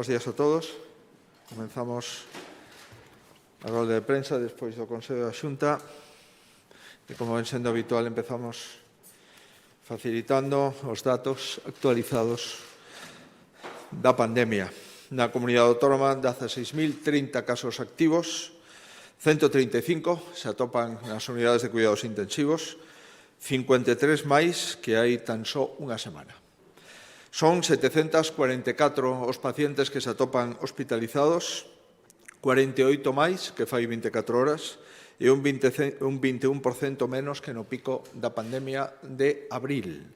Bos días a todos. Comenzamos a rolda de prensa despois do Consello da Xunta e, como ven sendo habitual, empezamos facilitando os datos actualizados da pandemia. Na comunidade autónoma, 16.030 casos activos, 135 se atopan nas unidades de cuidados intensivos, 53 máis que hai tan só unha semana. Son 744 os pacientes que se atopan hospitalizados, 48 máis que fai 24 horas e un 21% menos que no pico da pandemia de abril.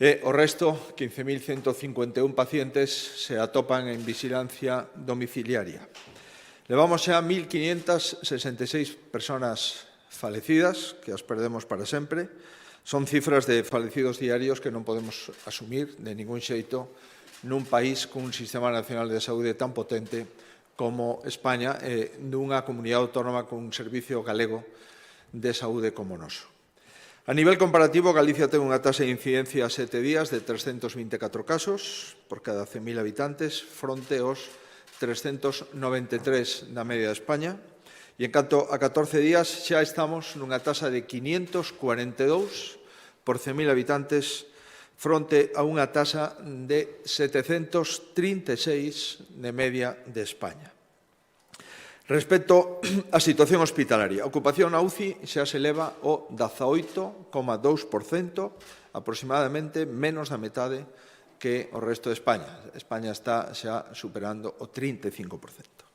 E o resto, 15.151 pacientes, se atopan en vigilancia domiciliaria. Levamos xa 1.566 persoas falecidas, que as perdemos para sempre. Son cifras de falecidos diarios que non podemos asumir de ningún xeito nun país cun sistema nacional de saúde tan potente como España e nunha comunidade autónoma cun servicio galego de saúde como o noso. A nivel comparativo, Galicia ten unha taxa de incidencia a 7 días de 324 casos por cada 100.000 habitantes, fronte aos 393 da media de España. E en canto a 14 días xa estamos nunha taxa de 542 por 100.000 habitantes fronte a unha taxa de 736 de media de España. Respecto á situación hospitalaria, a ocupación na UCI xa se eleva ao 18,2%, aproximadamente menos da metade que o resto de España. España está xa superando o 35%.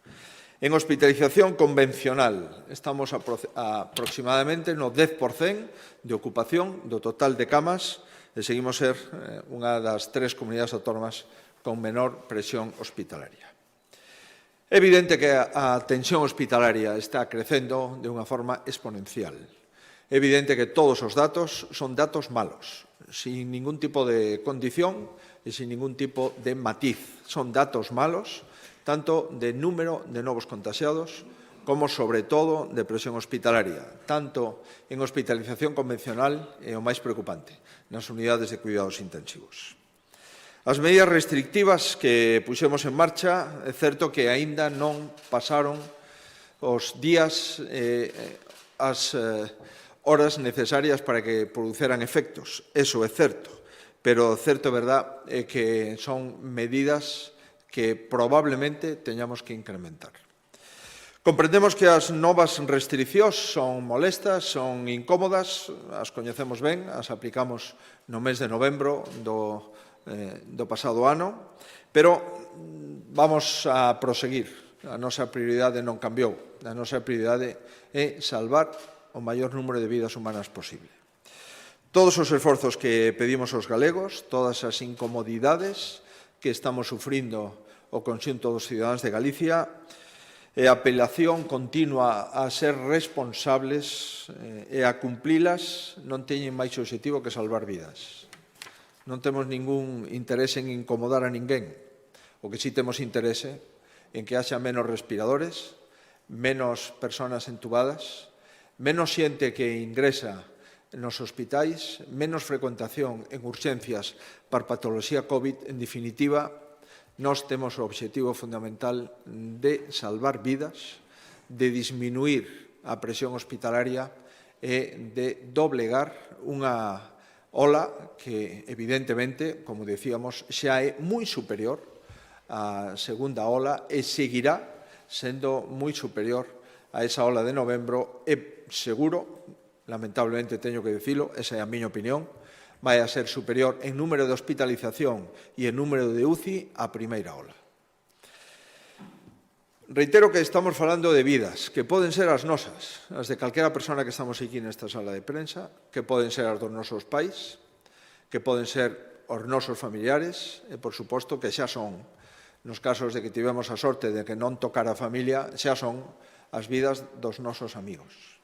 En hospitalización convencional estamos aproximadamente no 10% de ocupación do total de camas e seguimos ser unha das 3 comunidades autónomas con menor presión hospitalaria. É evidente que a tensión hospitalaria está crecendo de unha forma exponencial. É evidente que todos os datos son datos malos, sin ningún tipo de condición e sin ningún tipo de matiz. Son datos malos, tanto de número de novos contagiados como, sobre todo, de presión hospitalaria, tanto en hospitalización convencional e o máis preocupante, nas unidades de cuidados intensivos. As medidas restrictivas que puxemos en marcha, é certo que aínda non pasaron os días as horas necesarias para que produceran efectos. Eso é certo, pero certo é verdad é que son medidas que probablemente teñamos que incrementar. Comprendemos que as novas restriccións son molestas, son incómodas, as coñecemos ben, as aplicamos no mes de novembro do pasado ano, pero vamos a proseguir. A nosa prioridade non cambiou. A nosa prioridade é salvar o maior número de vidas humanas posible. Todos os esforzos que pedimos aos galegos, todas as incomodidades que estamos sufrindo o conxunto dos cidadáns de Galicia, e a apelación continua a ser responsables e a cumplilas non teñen máis obxectivo que salvar vidas. Non temos ningún interese en incomodar a ninguén. O que sí temos interese en que haxa menos respiradores, menos persoas entubadas, menos xente que ingresa nos hospitais, menos frecuentación en urxencias para patoloxía COVID. En definitiva, nós temos o obxectivo fundamental de salvar vidas, de disminuir a presión hospitalaria e de doblegar unha ola que, evidentemente, como decíamos, xa é moi superior á segunda ola e seguirá sendo moi superior a esa ola de novembro e seguro, lamentablemente teño que dicilo, esa é a miña opinión, vai a ser superior en número de hospitalización e en número de UCI á primeira ola. Reitero que estamos falando de vidas, que poden ser as nosas, as de calquera persona que estamos aquí nesta sala de prensa, que poden ser as dos nosos pais, que poden ser os nosos familiares, e, por suposto, que xa son, nos casos de que tivemos a sorte de que non tocara a familia, xa son as vidas dos nosos amigos.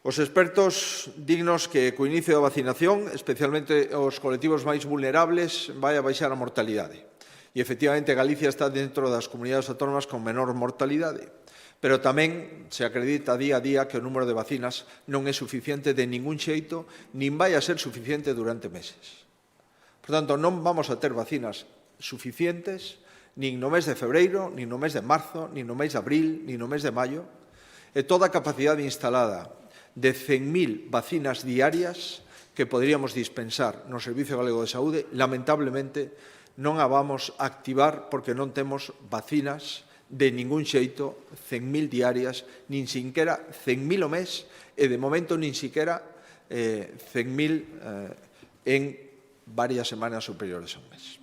Os expertos dignos que co inicio da vacinación, especialmente os colectivos máis vulnerables, vai a baixar a mortalidade. E, efectivamente, Galicia está dentro das comunidades autónomas con menor mortalidade. Pero tamén se acredita día a día que o número de vacinas non é suficiente de ningún xeito, nin vai a ser suficiente durante meses. Por tanto, non vamos a ter vacinas suficientes nin no mes de febreiro, nin no mes de marzo, nin no mes de abril, nin no mes de maio, e toda a capacidade instalada de 100.000 vacinas diarias que poderíamos dispensar no Servicio Galego de Saúde, lamentablemente non a vamos a activar porque non temos vacinas de ningún xeito, 100.000 diarias, nin sinquera 100.000 o mes, e de momento nin siquera 100.000 en varias semanas superiores a un mes.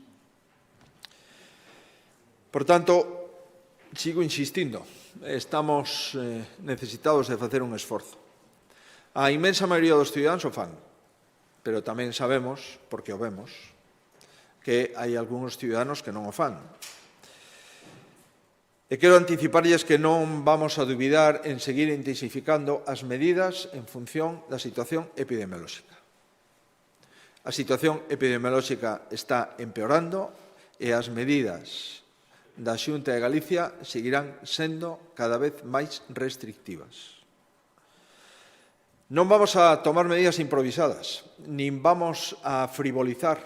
Por tanto, sigo insistindo, estamos necesitados de facer un esforzo. A inmensa maioría dos ciudadanos o fan, pero tamén sabemos, porque o vemos, que hai algúns ciudadanos que non o fan. E quero anticiparlles que non vamos a dubidar en seguir intensificando as medidas en función da situación epidemiolóxica. A situación epidemiolóxica está empeorando e as medidas da Xunta de Galicia seguirán sendo cada vez máis restrictivas. Non vamos a tomar medidas improvisadas, nin vamos a frivolizar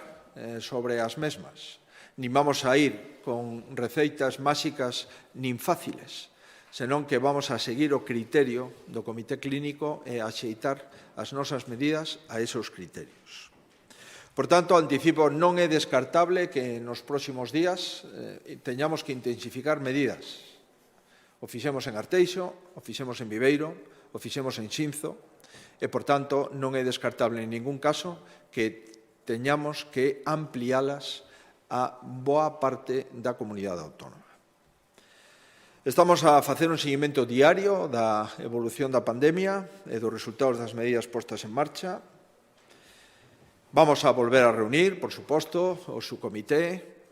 sobre as mesmas, nin vamos a ir con receitas máxicas nin fáciles, senón que vamos a seguir o criterio do Comité Clínico e a axeitar as nosas medidas a esos criterios. Por tanto, anticipo, non é descartable que nos próximos días teñamos que intensificar medidas. O fixemos en Arteixo, o fixemos en Viveiro, o fixemos en Xinzo, e, por tanto, non é descartable en ningún caso que teñamos que ampliálas a boa parte da comunidade autónoma. Estamos a facer un seguimento diario da evolución da pandemia e dos resultados das medidas postas en marcha. Vamos a volver a reunir, por suposto, o subcomité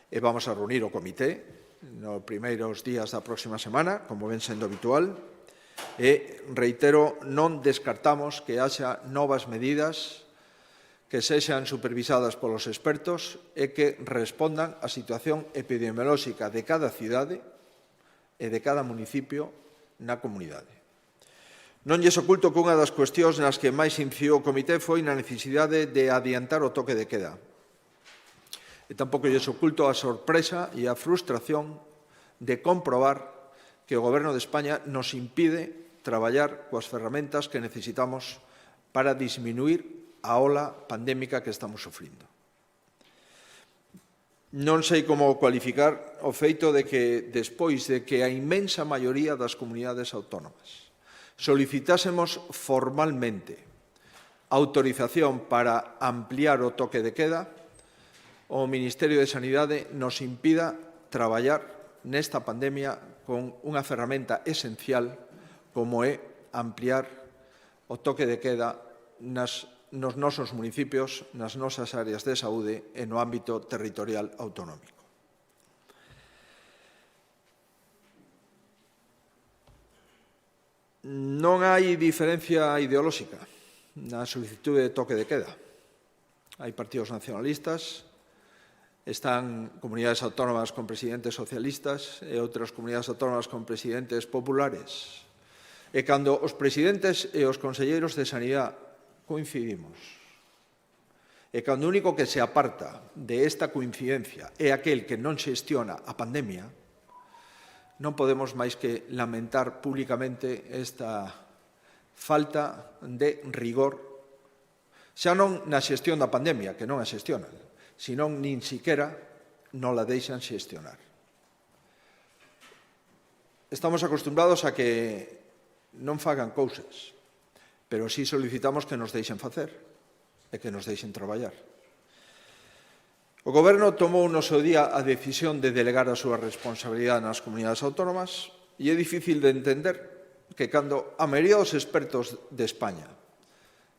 e vamos a reunir o comité nos primeiros días da próxima semana, como ven sendo habitual, e, reitero, non descartamos que haxa novas medidas que sexan supervisadas polos expertos e que respondan á situación epidemiolóxica de cada cidade e de cada municipio na comunidade. Non lles oculto que unha das cuestións nas que máis incidiu o comité foi na necesidade de adiantar o toque de queda. E tampouco lles oculto a sorpresa e a frustración de comprobar que o Goberno de España nos impide traballar coas ferramentas que necesitamos para disminuir a ola pandémica que estamos sufrindo. Non sei como cualificar o feito de que, despois de que a inmensa maioría das comunidades autónomas solicitásemos formalmente autorización para ampliar o toque de queda, o Ministerio de Sanidade nos impida traballar nesta pandemia con unha ferramenta esencial como é ampliar o toque de queda nos nosos municipios, nas nosas áreas de saúde e no ámbito territorial autonómico. Non hai diferencia ideolóxica na solicitude de toque de queda. Hai partidos nacionalistas, están comunidades autónomas con presidentes socialistas e outras comunidades autónomas con presidentes populares. E cando os presidentes e os conselleiros de Sanidade coincidimos, e cando o único que se aparta de esta coincidencia é aquel que non xestiona a pandemia, non podemos máis que lamentar públicamente esta falta de rigor, xa non na xestión da pandemia, que non a xestionan, senón nin siquera non la deixan xestionar. Estamos acostumbrados a que non fagan cousas, pero sí solicitamos que nos deixen facer e que nos deixen traballar. O Goberno tomou no seu día a decisión de delegar a súa responsabilidade nas comunidades autónomas e é difícil de entender que cando a maioría dos expertos de España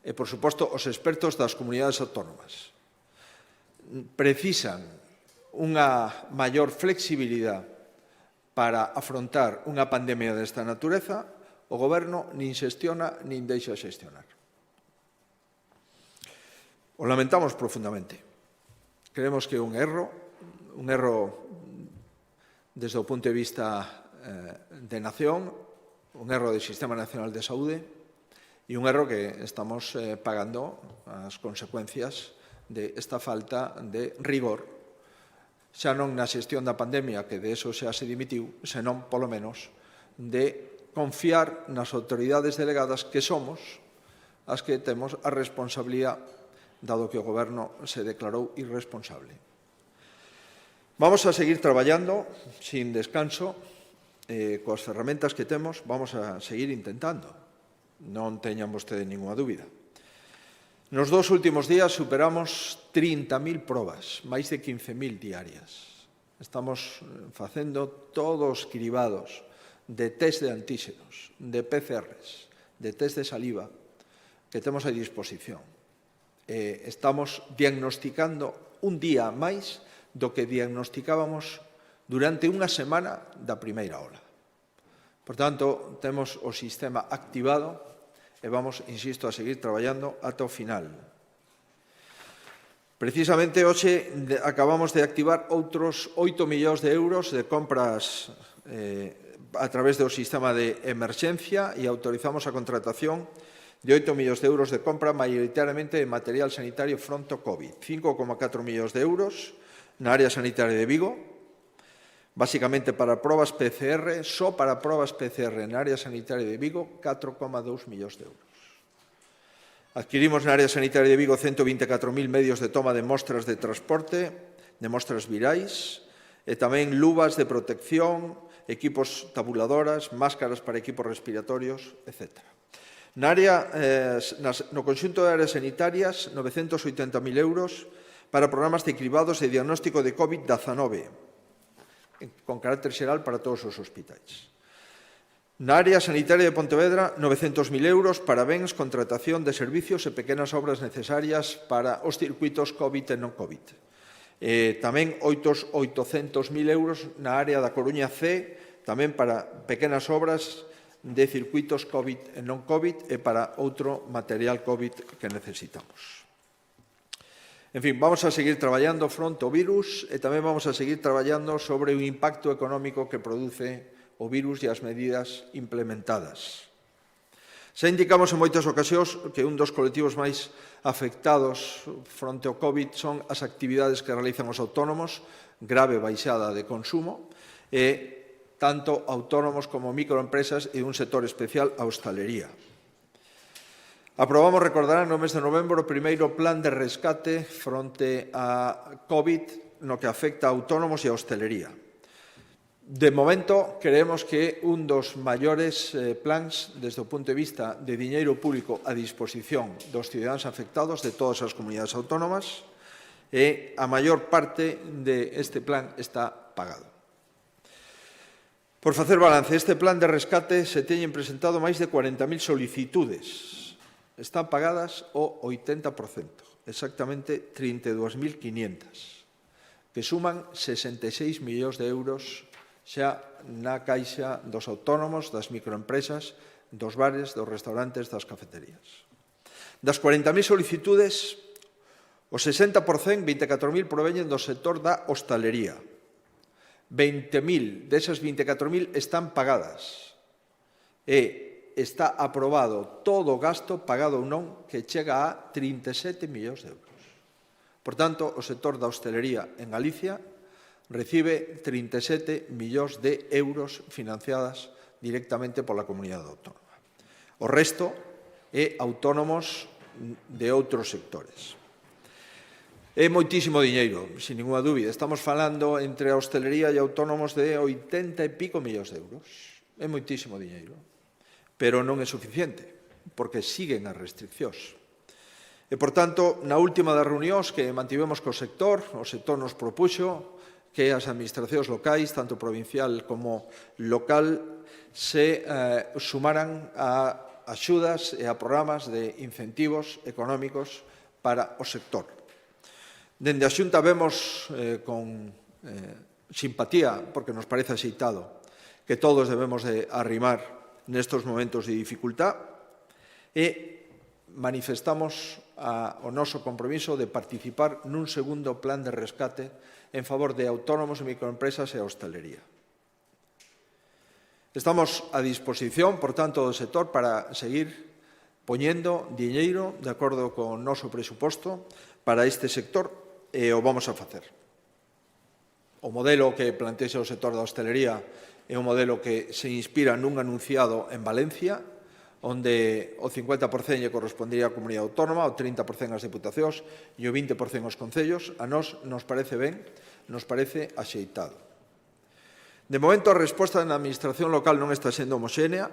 e, por suposto, os expertos das comunidades autónomas precisan unha maior flexibilidade para afrontar unha pandemia desta natureza, o Goberno nin xestiona nin deixa xestionar. O lamentamos profundamente. Creemos que é un erro desde o punto de vista de nación, un erro do Sistema Nacional de Saúde e un erro que estamos pagando as consecuencias de esta falta de rigor xa non na xestión da pandemia, que de eso xa se dimitiu, senón, polo menos, de confiar nas autoridades delegadas que somos as que temos a responsabilidade, dado que o Goberno se declarou irresponsable. Vamos a seguir traballando sin descanso, coas ferramentas que temos, vamos a seguir intentando. Non teñan vostedes ninguna dúbida. Nos 2 últimos días superamos 30.000 probas, máis de 15.000 diarias. Estamos facendo todos os cribados de test de antíxenos, de PCRs, de test de saliva que temos a disposición. Estamos diagnosticando un día máis do que diagnosticábamos durante unha semana da primeira ola. Por tanto, temos o sistema activado e vamos, insisto, a seguir traballando ata o final. Precisamente, hoxe acabamos de activar outros 8 millóns de euros de compras a través do sistema de emerxencia e autorizamos a contratación de 8 millóns de euros de compra maioritariamente de material sanitario fronte ao COVID. 5,4 millóns de euros na área sanitaria de Vigo, basicamente para probas PCR, só para probas PCR na área sanitaria de Vigo, 4,2 millóns de euros. Adquirimos na área sanitaria de Vigo 124.000 medios de toma de mostras de transporte, de mostras virais, e tamén luvas de protección, equipos tabuladoras, máscaras para equipos respiratorios, etc. No conxunto de áreas sanitarias, 980.000 euros para programas de cribados e diagnóstico de COVID-19, con carácter xeral para todos os hospitais. Na área sanitaria de Pontevedra, 900.000 euros para bens, contratación de servicios e pequenas obras necesarias para os circuitos COVID e non COVID. Tamén 800.000 euros na área da Coruña C, tamén para pequenas obras de circuitos COVID e non COVID e para outro material COVID que necesitamos. En fin, vamos a seguir traballando fronte ao virus e tamén vamos a seguir traballando sobre o impacto económico que produce o virus e as medidas implementadas. Xa indicamos en moitas ocasións que un dos colectivos máis afectados fronte ao COVID son as actividades que realizan os autónomos, grave baixada de consumo, e tanto autónomos como microempresas e un sector especial, a hostalería. Aprobamos, recordarán, no mes de novembro o primeiro plan de rescate fronte a COVID no que afecta a autónomos e a hostelería. De momento, creemos que un dos maiores plans desde o punto de vista de diñeiro público a disposición dos cidadáns afectados de todas as comunidades autónomas e a maior parte deste plan está pagado. Por facer balance, este plan de rescate se teñen presentado máis de 40.000 solicitudes. Están pagadas o 80%, exactamente 32.500, que suman 66 millóns de euros xa na caixa dos autónomos, das microempresas, dos bares, dos restaurantes, das cafeterías. Das 40.000 solicitudes, o 60%, 24.000, proveñen do sector da hostalería. 20.000 desas 24.000 están pagadas e está aprobado todo o gasto, pagado ou non, que chega a 37 millóns de euros. Por tanto, o sector da hostelería en Galicia recibe 37 millóns de euros financiadas directamente pola comunidade autónoma. O resto é autónomos de outros sectores. É moitísimo diñeiro, sin ninguna dúbida. Estamos falando entre a hostelería e autónomos de 80 e pico millóns de euros. É moitísimo diñeiro, pero non é suficiente, porque siguen as restriccións. E, por tanto, na última das reunións que mantivemos co sector, o sector nos propuxo que as administracións locais, tanto provincial como local, se sumaran a axudas e a programas de incentivos económicos para o sector. Dende a Xunta vemos con simpatía, porque nos parece axeitado, que todos debemos de arrimar nestos momentos de dificultad e manifestamos o noso compromiso de participar nun segundo plan de rescate en favor de autónomos e microempresas e a hostalería. Estamos a disposición, por tanto, do sector para seguir poñendo diñeiro de acordo con o noso presuposto para este sector e o vamos a facer. O modelo que plantexa o sector da hostelería é un modelo que se inspira nun anunciado en Valencia, onde o 50% lle correspondería á comunidade autónoma, o 30% ás diputacións e o 20% aos concellos. A nós nos parece ben, nos parece axeitado. De momento, a resposta na administración local non está sendo homoxénea.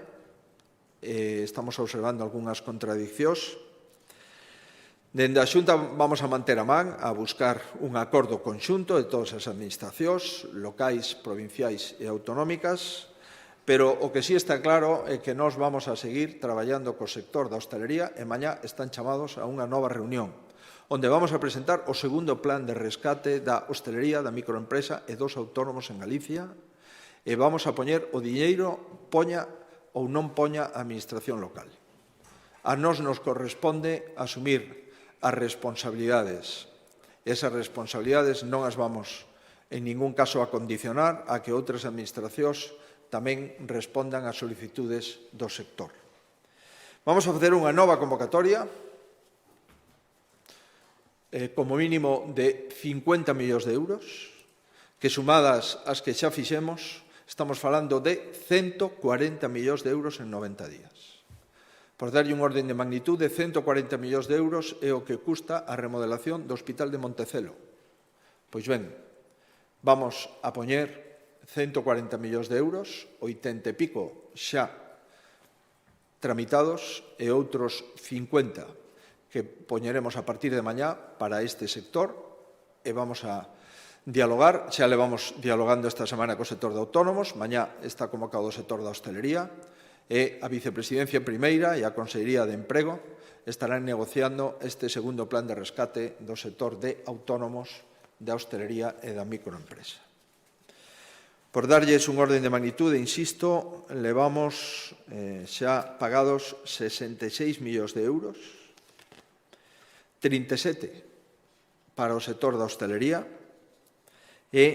Estamos observando algunhas contradiccións. Dende a Xunta vamos a manter a man a buscar un acordo conxunto de todas as administracións locais, provinciais e autonómicas, pero o que sí está claro é que nós vamos a seguir traballando co sector da hostelería e mañá están chamados a unha nova reunión, onde vamos a presentar o segundo plan de rescate da hostelería, da microempresa e dos autónomos en Galicia, e vamos a poñer o diñeiro, poña ou non poña a administración local. A nós nos corresponde asumir as responsabilidades. Esas responsabilidades non as vamos en ningún caso a condicionar a que outras administracións tamén respondan ás solicitudes do sector. Vamos a facer unha nova convocatoria, como mínimo de 50 millóns de euros, que sumadas ás que xa fixemos, estamos falando de 140 millóns de euros en 90 días. Por darlle un orden de magnitud, de 140 millóns de euros é o que custa a remodelación do Hospital de Montecelo. Pois ben, vamos a poñer 140 millóns de euros, 80 e pico xa tramitados e outros 50 que poñeremos a partir de mañá para este sector e vamos a dialogar. Xa levamos dialogando esta semana co sector de autónomos, mañá está convocado o sector da hostelería, e a Vicepresidencia Primeira e a Consellería de Emprego estarán negociando este segundo plan de rescate do sector de autónomos, da hostelería e da microempresa. Por darlles un orden de magnitude, insisto, levamos xa pagados 66 millóns de euros, 37 para o sector da hostelería e,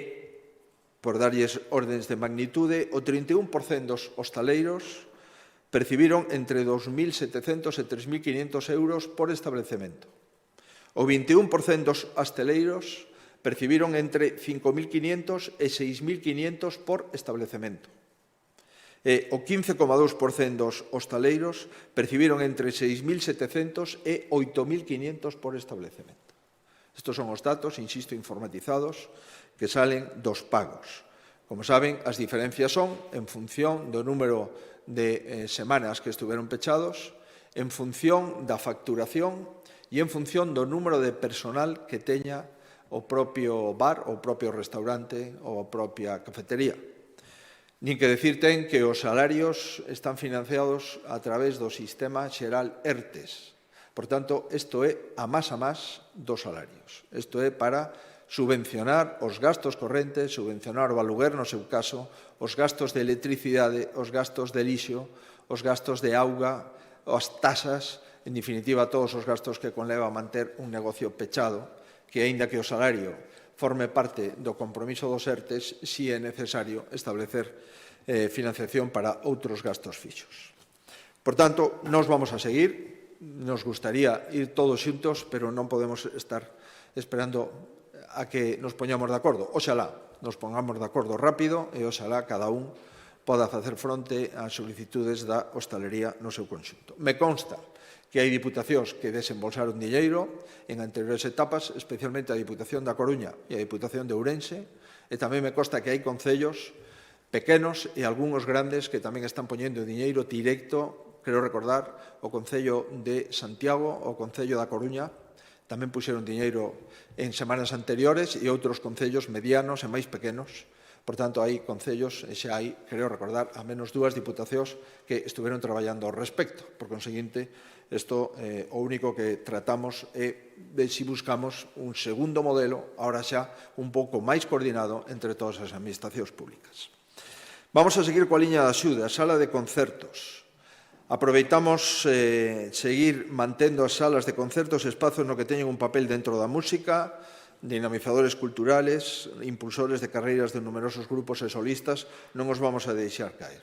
por darlles ordenes de magnitude, o 31% dos hostaleiros percibiron entre 2.700 e 3.500 euros por establecemento. O 21% dos hostaleiros percibiron entre 5.500 e 6.500 por establecemento. E o 15,2% dos hostaleiros percibiron entre 6.700 e 8.500 por establecemento. Estos son os datos, insisto, informatizados, que salen dos pagos. Como saben, as diferencias son en función do número de semanas que estuveron pechados, en función da facturación e en función do número de personal que teña o propio bar, o propio restaurante ou a propia cafetería. Nin que decir ten que os salarios están financiados a través do sistema xeral ERTES. Por tanto, isto é a más dos salarios. Isto é para subvencionar os gastos correntes, subvencionar o aluguer, no seu caso, os gastos de electricidade, os gastos de lixo, os gastos de auga, as tasas, en definitiva, todos os gastos que conleva manter un negocio pechado, que, aínda que o salario forme parte do compromiso dos ERTES, si é necesario establecer financiación para outros gastos fixos. Por tanto, nós vamos a seguir, nos gustaría ir todos xuntos, pero non podemos estar esperando a que nos poñamos de acordo. Oxalá nos pongamos de acordo rápido e oxalá cada un poda facer fronte ás solicitudes da hostalería no seu conxunto. Me consta que hai diputacións que desembolsaron diñeiro en anteriores etapas, especialmente a Diputación da Coruña e a Diputación de Ourense, e tamén me consta que hai concellos pequenos e algúns grandes que tamén están poñendo diñeiro directo. Quero recordar o Concello de Santiago, o Concello da Coruña, tamén puxeron diñeiro en semanas anteriores e outros concellos medianos e máis pequenos. Por tanto, hai concellos, e xa hai, creo recordar, a menos 2 diputacións que estuveron traballando ao respecto. Por conseguinte, isto o único que tratamos é de si buscamos un segundo modelo, ahora xa un pouco máis coordinado entre todas as administracións públicas. Vamos a seguir coa liña da axuda, a sala de concertos. Aproveitamos seguir mantendo as salas de concertos, espazos no que teñen un papel dentro da música, dinamizadores culturales, impulsores de carreiras de numerosos grupos e solistas, non os vamos a deixar caer.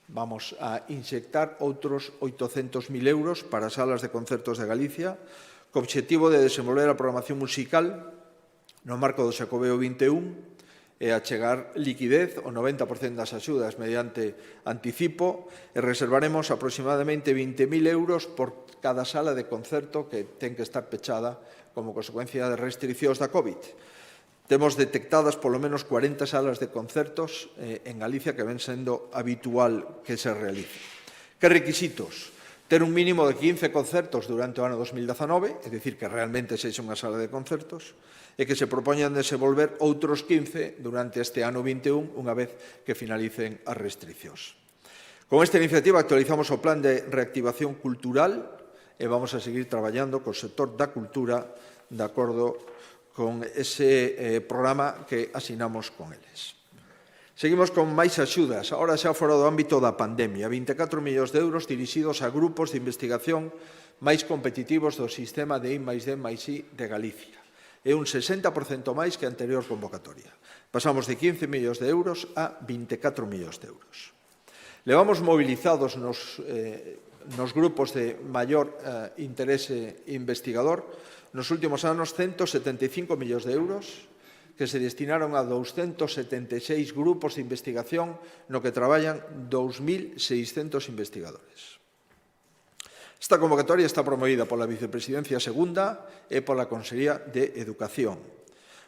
Vamos a inyectar outros 800.000 euros para as salas de concertos de Galicia, co obxectivo de desenvolver a programación musical no marco do Xacobeo 21 e achegar liquidez, o 90% das axudas mediante anticipo, e reservaremos aproximadamente 20.000 euros por cada sala de concerto que ten que estar pechada como consecuencia de restriccións da COVID. Temos detectadas polo menos 40 salas de concertos en Galicia que ven sendo habitual que se realice. Que requisitos? Ter un mínimo de 15 concertos durante o ano 2019, é dicir, que realmente sexa unha sala de concertos, e que se propoñan desenvolver outros 15 durante este ano 21, unha vez que finalicen as restriccións. Con esta iniciativa actualizamos o plan de reactivación cultural e vamos a seguir traballando co sector da cultura de acordo con ese programa que asinamos con eles. Seguimos con máis axudas, agora xa fora do ámbito da pandemia, 24 millóns de euros dirixidos a grupos de investigación máis competitivos do sistema de I+D+I de Galicia. É un 60% máis que a anterior convocatoria. Pasamos de 15 millóns de euros a 24 millóns de euros. Levamos movilizados nos grupos de maior interese investigador nos últimos anos 175 millóns de euros que se destinaron a 276 grupos de investigación no que traballan 2.600 investigadores. Esta convocatoria está promovida pola Vicepresidencia Segunda e pola Consellería de Educación.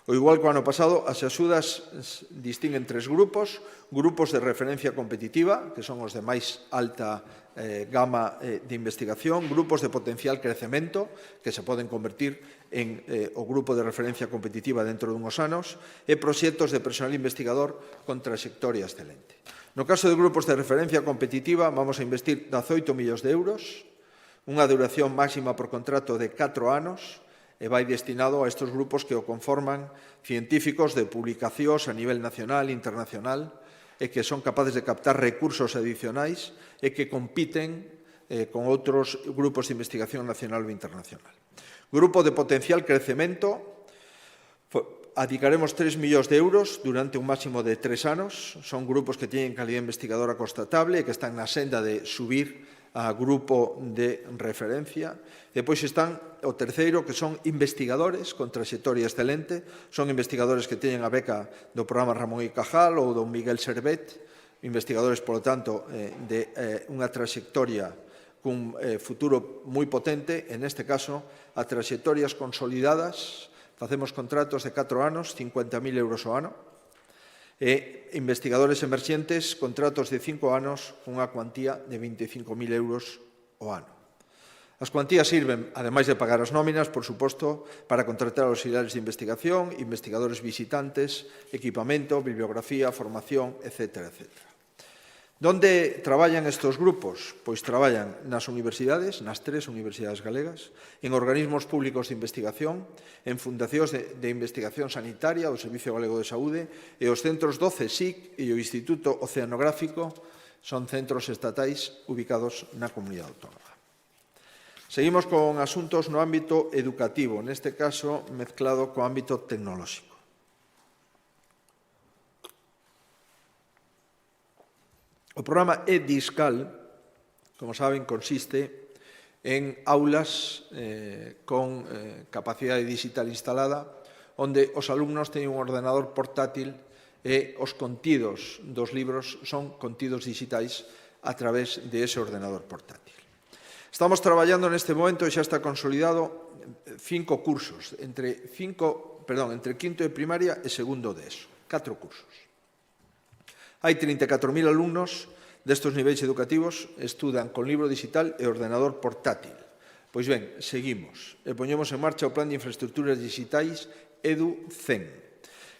O igual que o ano pasado, as axudas distinguen tres grupos de referencia competitiva, que son os de máis alta gama de investigación, grupos de potencial crecemento, que se poden convertir en o grupo de referencia competitiva dentro dunhos anos, e proxectos de personal investigador con trayectoria excelente. No caso de grupos de referencia competitiva, vamos a investir 18 millóns de euros, unha duración máxima por contrato de 4 anos, e vai destinado a estes grupos que o conforman científicos de publicacións a nivel nacional e internacional e que son capaces de captar recursos adicionais e que compiten con outros grupos de investigación nacional ou internacional. Grupo de potencial crecemento, adicaremos 3 millóns de euros durante un máximo de 3 anos. Son grupos que teñen calidad investigadora constatable e que están na senda de subir a grupo de referencia. Depois están o terceiro, que son investigadores con trayectoria excelente. Son investigadores que teñen a beca do programa Ramón y Cajal ou do Miguel Servet, investigadores, polo tanto, de unha trayectoria cun futuro moi potente. En este caso, a trayectorias consolidadas, facemos contratos de 4 anos, 50.000 euros ao ano, e investigadores emerxentes, contratos de 5 anos, unha cuantía de 25.000 euros ao ano. As cuantías sirven, ademais de pagar as nóminas, por suposto, para contratar auxiliares de investigación, investigadores visitantes, equipamento, bibliografía, formación, etc. Donde traballan estes grupos? Pois traballan nas universidades, nas 3 universidades galegas, en organismos públicos de investigación, en fundacións de investigación sanitaria, o Servicio Galego de Saúde, e os centros do CSIC e o Instituto Oceanográfico son centros estatais ubicados na comunidade autónoma. Seguimos con asuntos no ámbito educativo, neste caso mezclado co ámbito tecnolóxico. O programa EDISCAL, como saben, consiste en aulas con capacidade digital instalada, onde os alumnos teñen un ordenador portátil e os contidos dos libros son contidos digitais a través de ese ordenador portátil. Estamos traballando neste momento e xa está consolidado 5 cursos, entre quinto de primaria e segundo de ESO, 4 cursos. Hai 34.000 alumnos destes niveis educativos estudan con libro digital e ordenador portátil. Pois ben, seguimos e poñemos en marcha o Plan de Infraestructuras Digitais EduCen,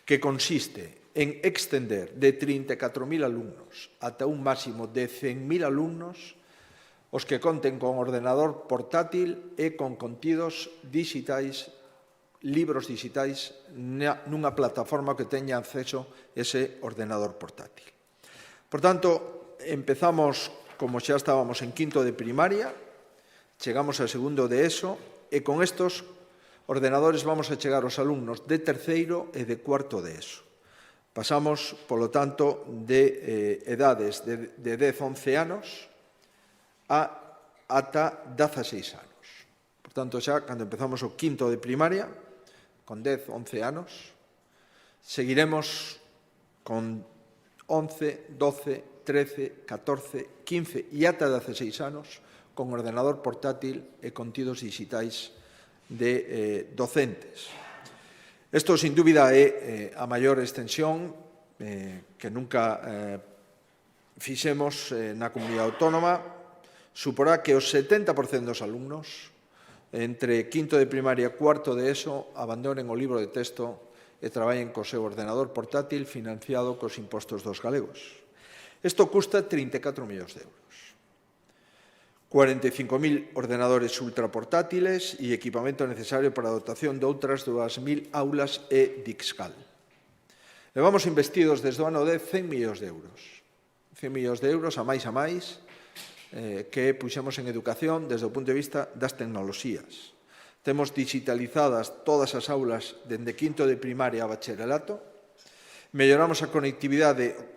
que consiste en extender de 34.000 alumnos ata un máximo de 100.000 alumnos os que conten con ordenador portátil e con contidos digitais, libros digitais, nunha plataforma que teña acceso ese ordenador portátil. Por tanto, empezamos, como xa estábamos en quinto de primaria, chegamos a segundo de ESO, e con estos ordenadores vamos a chegar aos alumnos de terceiro e de cuarto de ESO. Pasamos, polo tanto, de edades de 10-11 anos ata 16 anos. Por tanto, xa, cando empezamos o quinto de primaria, con 10-11 anos, seguiremos con 11, 12, 13, 14, 15 e ata 16 anos con ordenador portátil e contidos digitais de docentes. Isto, sin dúbida, é a maior extensión que nunca fixemos na comunidade autónoma. Suporá que os 70% dos alumnos entre quinto de primaria e cuarto de ESO abandonen o libro de texto e traballen co seu ordenador portátil financiado cos impostos dos galegos. Isto custa 34 millóns de euros. 45.000 ordenadores ultraportátiles e equipamento necesario para a dotación de outras 2.000 aulas e Dixcal. Levamos investidos desde o ano 10 100 millóns de euros. 100 millóns de euros a máis que puxemos en educación desde o punto de vista das tecnoloxías. Temos digitalizadas todas as aulas dende quinto de primaria a bacharelato, melloramos a conectividade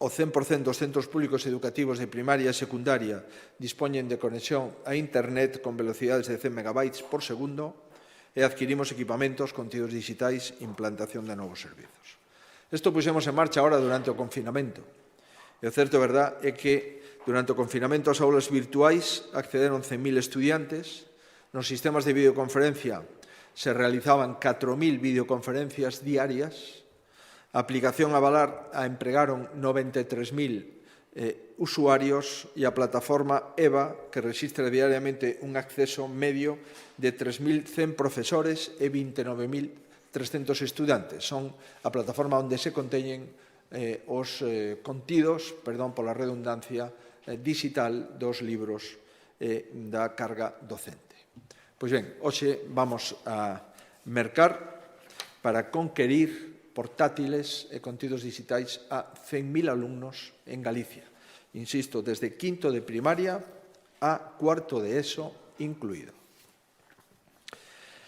o 100% dos centros públicos educativos de primaria e secundaria dispoñen de conexión a internet con velocidades de 100 megabytes por segundo e adquirimos equipamentos, contidos digitais e implantación de novos servizos. Isto puxemos en marcha ahora durante o confinamento. E o certo é verdad é que durante o confinamento as aulas virtuais accederon 100.000 estudiantes. Nos sistemas de videoconferencia se realizaban 4.000 videoconferencias diarias. A aplicación Avalar a empregaron 93.000 usuarios e a plataforma EVA, que rexistra diariamente un acceso medio de 3.100 profesores e 29.300 estudantes. Son a plataforma onde se conteñen os contidos, perdón pola redundancia, digital dos libros da carga docente. Pois ben, hoxe vamos a mercar para conquerir portátiles e contidos digitais a 100.000 alumnos en Galicia. Insisto, desde quinto de primaria a cuarto de ESO incluído.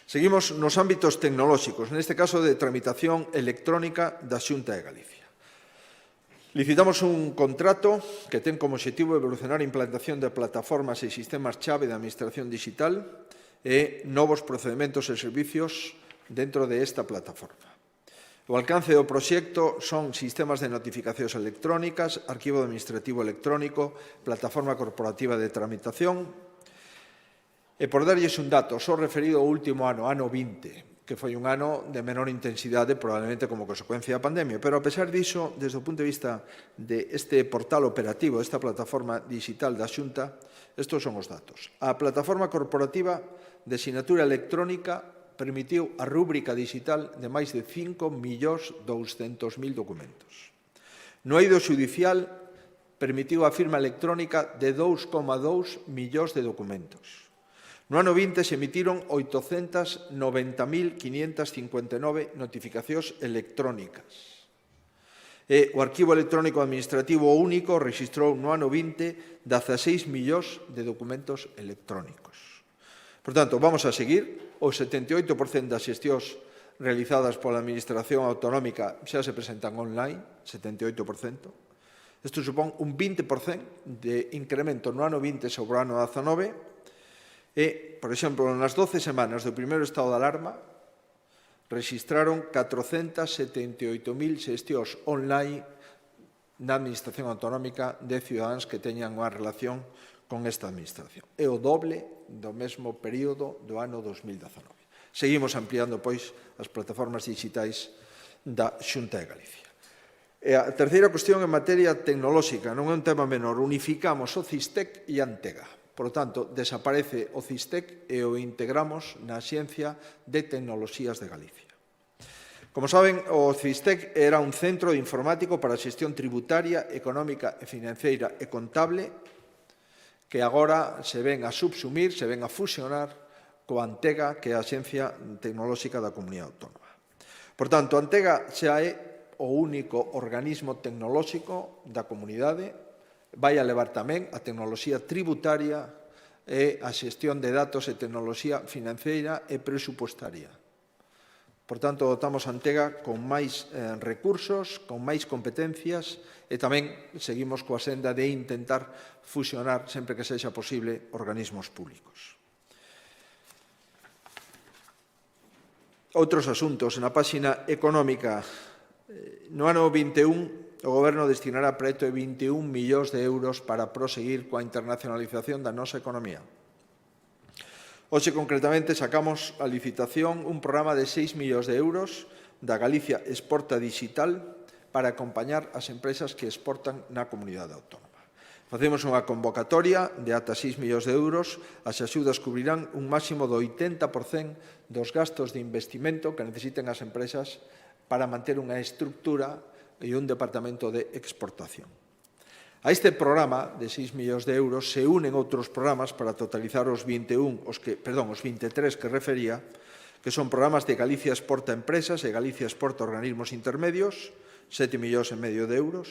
Seguimos nos ámbitos tecnolóxicos, neste caso de tramitación electrónica da Xunta de Galicia. Licitamos un contrato que ten como obxectivo evolucionar a implantación de plataformas e sistemas chave de administración digital e novos procedementos e servicios dentro de esta plataforma. O alcance do proxecto son sistemas de notificacións electrónicas, arquivo administrativo electrónico, plataforma corporativa de tramitación. E por darlles un dato, só referido ao último ano, ano 20, que foi un ano de menor intensidade, probablemente como consecuencia da pandemia. Pero, a pesar diso, desde o punto de vista deste portal operativo, desta plataforma digital da Xunta, estes son os datos. A plataforma corporativa de sinatura electrónica permitiu a rúbrica digital de máis de 5.200.000 documentos. No eido xudicial, permitiu a firma electrónica de 2,2 millóns de documentos. No ano 20 se emitiron 890.559 notificacións electrónicas. E o arquivo electrónico administrativo único registrou no ano 20 16 millóns de documentos electrónicos. Por tanto, vamos a seguir. O 78% das xestións realizadas pola Administración Autonómica xa se presentan online, 78%. Isto supón un 20% de incremento no ano 20 sobre o ano 19. E, por exemplo, nas 12 semanas do primeiro estado de alarma, registraron 478.000 xestións online na Administración Autonómica de cidadáns que teñan unha relación con esta Administración. É o doble do mesmo período do ano 2019. Seguimos ampliando, pois, as plataformas digitais da Xunta de Galicia. E a terceira cuestión en materia tecnolóxica, non é un tema menor, unificamos o CISTEC e a Antega. Por tanto, desaparece o CISTEC e o integramos na Axencia de Tecnoloxías de Galicia. Como saben, o CISTEC era un centro informático para a xestión tributaria, económica e financeira e contable que agora se ven a subsumir, se ven a fusionar coa Antega, que é a Axencia Tecnolóxica da Comunidade Autónoma. Por tanto, a Antega xa é o único organismo tecnolóxico da comunidade. Vai a levar tamén a tecnoloxía tributaria e a xestión de datos e tecnoloxía financeira e presupuestaria. Por tanto, dotamos a Antega con máis recursos, con máis competencias e tamén seguimos coa senda de intentar fusionar, sempre que sexa posible, organismos públicos. Outros asuntos. Na páxina económica No ano 21, o Goberno destinará preto de 21 millóns de euros para proseguir coa internacionalización da nosa economía. Hoxe, concretamente, sacamos a licitación un programa de 6 millóns de euros da Galicia Exporta Digital para acompañar as empresas que exportan na comunidade autónoma. Facemos unha convocatoria de ata 6 millóns de euros. As axudas cubrirán un máximo do 80% dos gastos de investimento que necesiten as empresas para manter unha estructura e un departamento de exportación. A este programa de 6 millóns de euros se unen outros programas para totalizar os 23 que refería, que son programas de Galicia Exporta Empresas e Galicia Exporta Organismos Intermedios, 7,5 millóns de euros,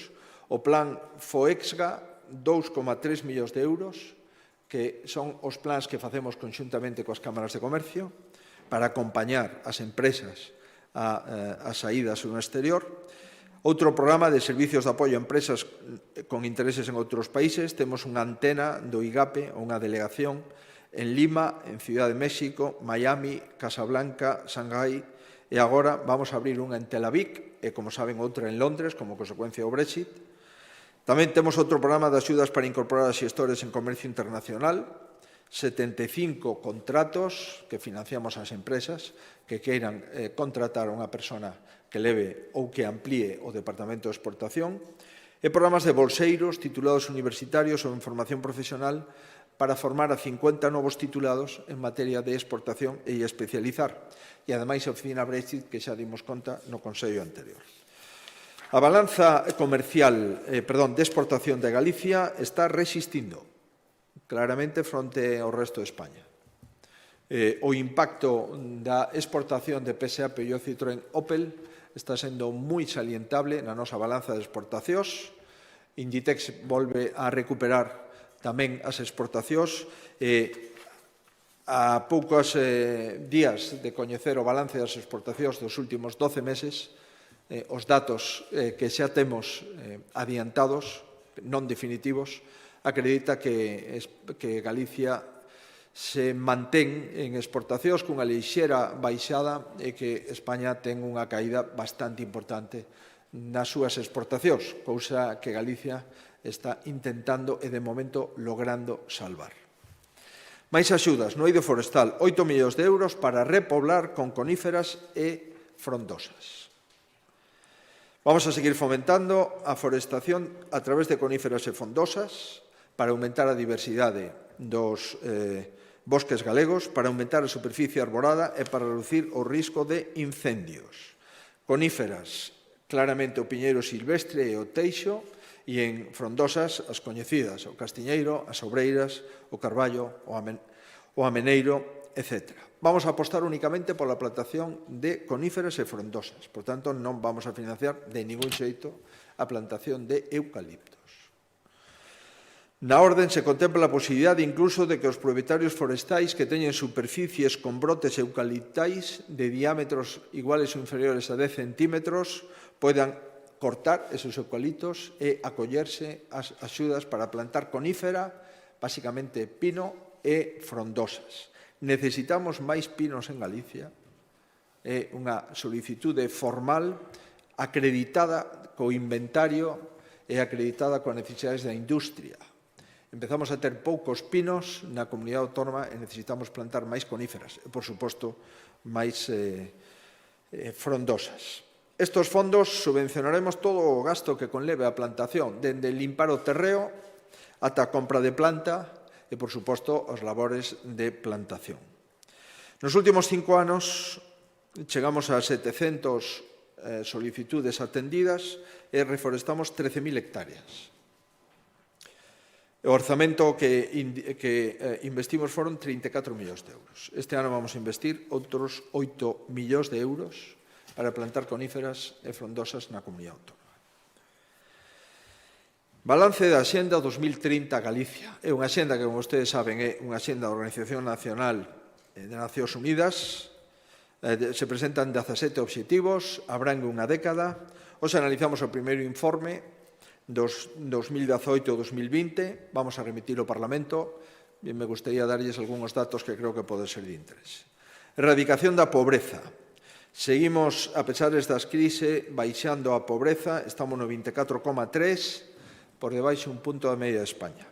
o plan FOEXGA, 2,3 millóns de euros, que son os plans que facemos conxuntamente coas cámaras de comercio para acompañar as empresas a saídas no exterior. Outro programa de servicios de apoio a empresas con intereses en outros países. Temos unha antena do IGAPE, unha delegación en Lima, en Ciudad de México, Miami, Casablanca, Shanghái, e agora vamos a abrir unha en Tel Aviv e, como saben, outra en Londres, como consecuencia do Brexit. Tamén temos outro programa de axudas para incorporar a xestores en comercio internacional, 75 contratos que financiamos ás empresas que queiran contratar a unha persona que leve ou que amplíe o Departamento de Exportación, e programas de bolseiros, titulados universitarios ou en formación profesional para formar a 50 novos titulados en materia de exportación e especializar. E, ademais, a oficina Brexit, que xa dimos conta no Consello anterior. A balanza comercial, de exportación de Galicia está resistindo claramente fronte ao resto de España. O impacto da exportación de PSA, Peugeot, Citroën, Opel está sendo moi salientable na nosa balanza de exportacións. Inditex volve a recuperar tamén as exportacións. A poucos días de coñecer o balance das exportacións dos últimos 12 meses, os datos que xa temos adiantados, non definitivos, acredita que Galicia se mantén en exportacións cunha lixeira baixada e que España ten unha caída bastante importante nas súas exportacións, cousa que Galicia está intentando e, de momento, logrando salvar. Máis axudas no eido forestal, 8 millóns de euros para repoblar con coníferas e frondosas. Vamos a seguir fomentando a forestación a través de coníferas e frondosas para aumentar a diversidade dos bosques galegos, para aumentar a superficie arborada e para reducir o risco de incendios. Coníferas, claramente o piñeiro silvestre e o teixo, e en frondosas as coñecidas, o castiñeiro, as obreiras, o carballo, o ameneiro, etc. Vamos a apostar únicamente pola plantación de coníferas e frondosas. Por tanto, non vamos a financiar de ningún xeito a plantación de eucaliptos. Na orden se contempla a posibilidade incluso de que os propietarios forestais que teñen superficies con brotes eucaliptais de diámetros iguales ou inferiores a 10 centímetros poidan cortar esos eucaliptos e acollerse ás axudas para plantar conífera, basicamente pino e frondosas. Necesitamos máis pinos en Galicia. É unha solicitude formal acreditada co inventario e acreditada coas necesidades da industria. Empezamos a ter poucos pinos na comunidade autónoma e necesitamos plantar máis coníferas e, por suposto, máis frondosas. Estos fondos subvencionaremos todo o gasto que conleve a plantación, dende limpar o terreo ata a compra de planta e, por suposto, as labores de plantación. Nos últimos 5 anos chegamos a 700 solicitudes atendidas e reforestamos 13.000 hectáreas. O orzamento que investimos foron 34 millóns de euros. Este ano vamos a investir outros 8 millóns de euros para plantar coníferas e frondosas na comunidade autónoma. Balance da Axenda 2030 Galicia. É unha axenda que, como vostedes saben, é unha axenda da Organización Nacional de Nacións Unidas. Se presentan 17 obxectivos, abrangue unha década. Hoxe analizamos o primeiro informe dos 2018-2020, vamos a remitir ao Parlamento, e me gustaría darlles algúns datos que creo que poden ser de interés. Erradicación da pobreza. Seguimos, a pesar destas crises, baixando a pobreza, estamos no 24,3, por debaixo un punto da media de España.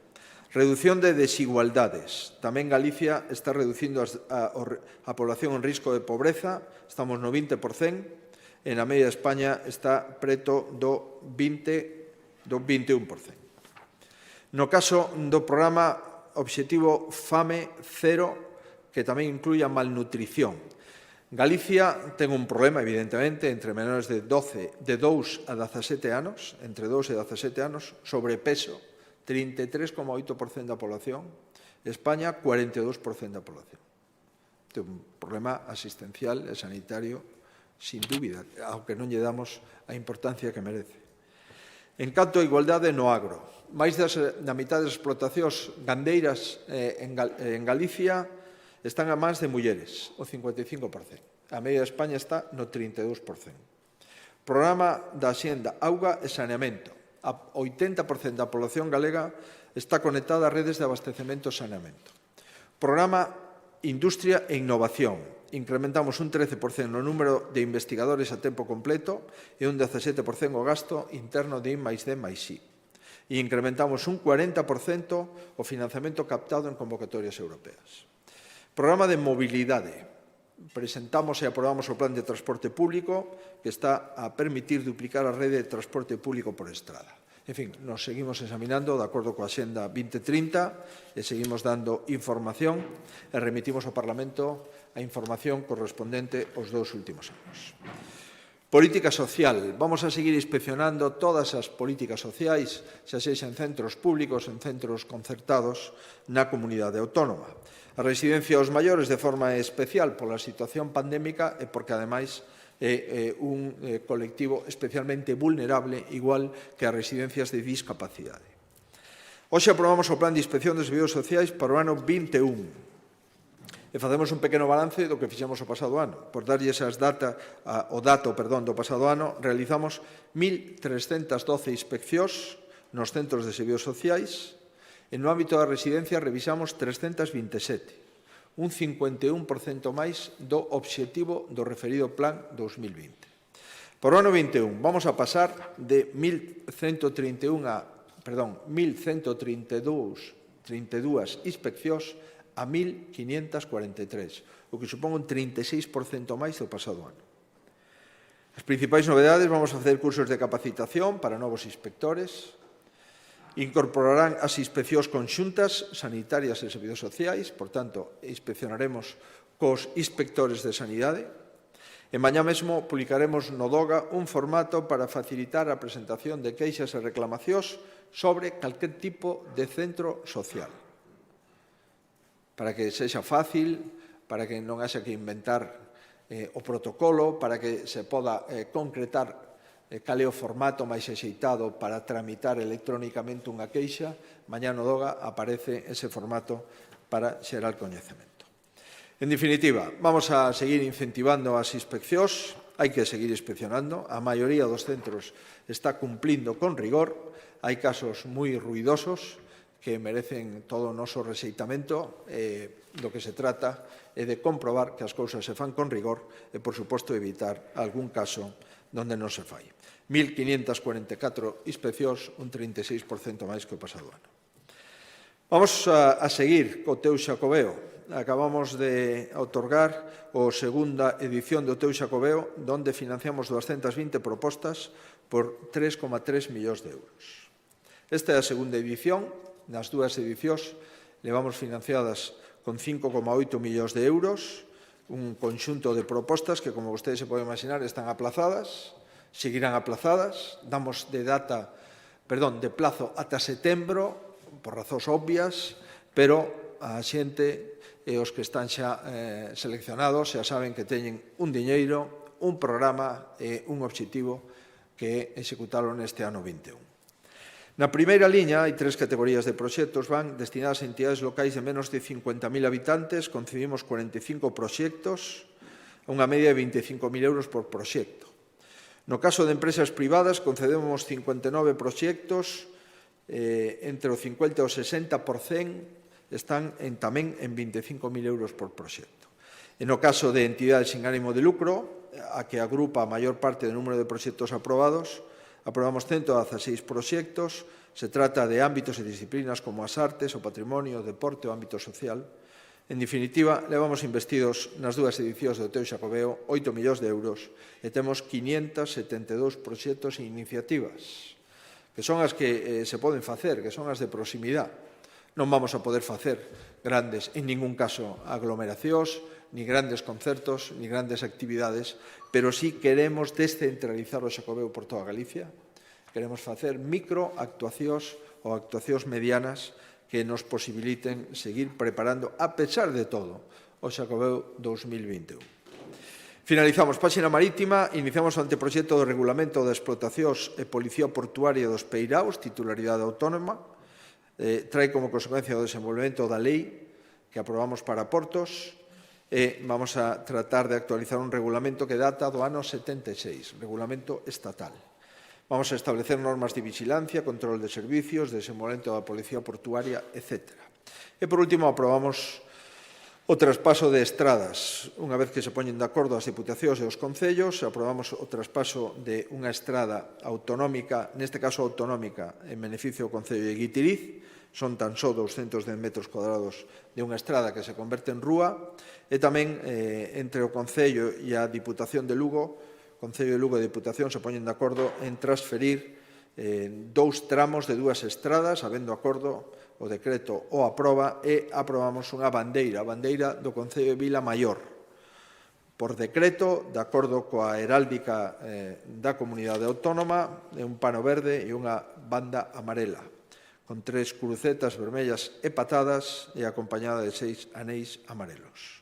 Reducción de desigualdades. Tamén Galicia está reducindo a población en risco de pobreza, estamos no 20%, e na media de España está preto do 21%. No caso do programa Obxectivo Fame Cero, que tamén inclui a malnutrición. Galicia ten un problema, evidentemente, entre menores de 2 a 17 anos, entre 2 e 17 anos, sobrepeso, 33,8% da población, España, 42% da población. Ten un problema asistencial e sanitario, sin dúbida, aunque non lle damos a importancia que merece. En canto a igualdade no agro, máis da mitad das explotacións gandeiras en Galicia están a mans de mulleres, o 55%. A media de España está no 32%. Programa da Axenda Auga e Saneamento. A 80% da población galega está conectada a redes de abastecemento e saneamento. Programa Industria e Innovación. Incrementamos un 13% no número de investigadores a tempo completo e un 17% o gasto interno de I+D+I. E incrementamos un 40% o financiamento captado en convocatorias europeas. Programa de mobilidade. Presentamos e aprobamos o Plan de Transporte Público que está a permitir duplicar a rede de transporte público por estrada. En fin, nos seguimos examinando de acordo coa Axenda 2030 e seguimos dando información e remitimos ao Parlamento a información correspondente aos 2 últimos anos. Política social. Vamos a seguir inspeccionando todas as políticas sociais, xa sexa en centros públicos, en centros concertados na comunidade autónoma. A residencia aos maiores de forma especial pola situación pandémica e porque, ademais, é un colectivo especialmente vulnerable, igual que as residencias de discapacidade. Hoxe aprobamos o Plan de Inspección dos Servizos Sociais para o ano 21. E facemos un pequeno balance do que fixemos o pasado ano. Por darlle o dato do pasado ano, realizamos 1.312 inspeccións nos centros de servizos sociais. E no ámbito da residencia revisamos 327, un 51% máis do obxectivo do referido Plan 2020. Por o ano 21 vamos a pasar de 1.132 inspeccións a 1.543, o que supón un 36% máis do pasado ano. As principais novedades: vamos a facer cursos de capacitación para novos inspectores, incorporarán as inspeccións conxuntas sanitarias e servizos sociais, por tanto, inspeccionaremos cos inspectores de sanidade, e mañá mesmo publicaremos no DOGA un formato para facilitar a presentación de queixas e reclamacións sobre calquer tipo de centro social, para que sexa fácil, para que non haxa que inventar o protocolo, para que se poda concretar cal é o formato máis axeitado para tramitar electrónicamente unha queixa. Mañá no DOGA aparece ese formato para xerar coñecemento. En definitiva, vamos a seguir incentivando as inspeccións, hai que seguir inspeccionando, a maioría dos centros está cumplindo con rigor, hai casos moi ruidosos que merecen todo o noso rexeitamento. Do que se trata é de comprobar que as cousas se fan con rigor e, por suposto, evitar algún caso onde non se fai. 1.544 inspeccións, un 36% máis que o pasado ano. Vamos a seguir co Teu Xacobeo. Acabamos de outorgar a segunda edición do Teu Xacobeo, onde financiamos 220 propostas por 3,3 millóns de euros. Esta é a segunda edición. Nas dúas edicións levamos financiadas con 5,8 millóns de euros, un conxunto de propostas que, como vostedes se poden imaginar, están aplazadas, seguirán aplazadas. Damos de plazo ata setembro, por razóns obvias, pero a xente e os que están xa seleccionados xa saben que teñen un diñeiro, un programa e un obxectivo que é executalo neste ano 21. Na primeira liña hai 3 categorías de proxectos, van destinadas a entidades locais de menos de 50.000 habitantes. Concedimos 45 proxectos, a unha media de 25.000 euros por proxecto. No caso de empresas privadas, concedemos 59 proxectos, entre o 50 e o 60% están tamén en 25.000 euros por proxecto. En o caso de entidades sin ánimo de lucro, a que agrupa a maior parte do número de proxectos aprobados, aprobamos 116 proxectos. Se trata de ámbitos e disciplinas como as artes, o patrimonio, o deporte, o ámbito social. En definitiva, levamos investidos nas dúas edicións do Teo Xacobeo 8 millóns de euros e temos 572 proxectos e iniciativas, que son as que se poden facer, que son as de proximidade. Non vamos a poder facer grandes, en ningún caso, aglomeracións, ni grandes concertos, ni grandes actividades, pero sí queremos descentralizar o Xacobeo por toda Galicia. Queremos facer microactuacións ou actuacións medianas que nos posibiliten seguir preparando, a pesar de todo, o Xacobeo 2021. Finalizamos páxina marítima, iniciamos o anteproxecto do regulamento de explotacións e policía portuaria dos peiraos, titularidade autónoma, trae como consecuencia o desenvolvemento da lei que aprobamos para portos e vamos a tratar de actualizar un regulamento que data do ano 76, regulamento estatal. Vamos a establecer normas de vigilancia, control de servicios, desenvolvemento da policía portuaria, etc. E, por último, aprobamos o traspaso de estradas. Unha vez que se poñen de acordo as diputacións e os concellos, aprobamos o traspaso de unha estrada autonómica, neste caso autonómica, en beneficio do Concello de Guitiriz. Son tan só 210 metros cuadrados de unha estrada que se converte en rúa, e tamén entre o Concello e a Diputación de Lugo, Concello de Lugo e a Diputación se poñen de acordo en transferir 2 tramos de 2 estradas, habendo acordo, o decreto o aproba, e aprobamos unha bandeira, a bandeira do Concello de Vila Maior, por decreto, de acordo coa heráldica da comunidade autónoma, un pano verde e unha banda amarela, con 3 crucetas vermellas e patadas e acompañada de 6 anéis amarelos.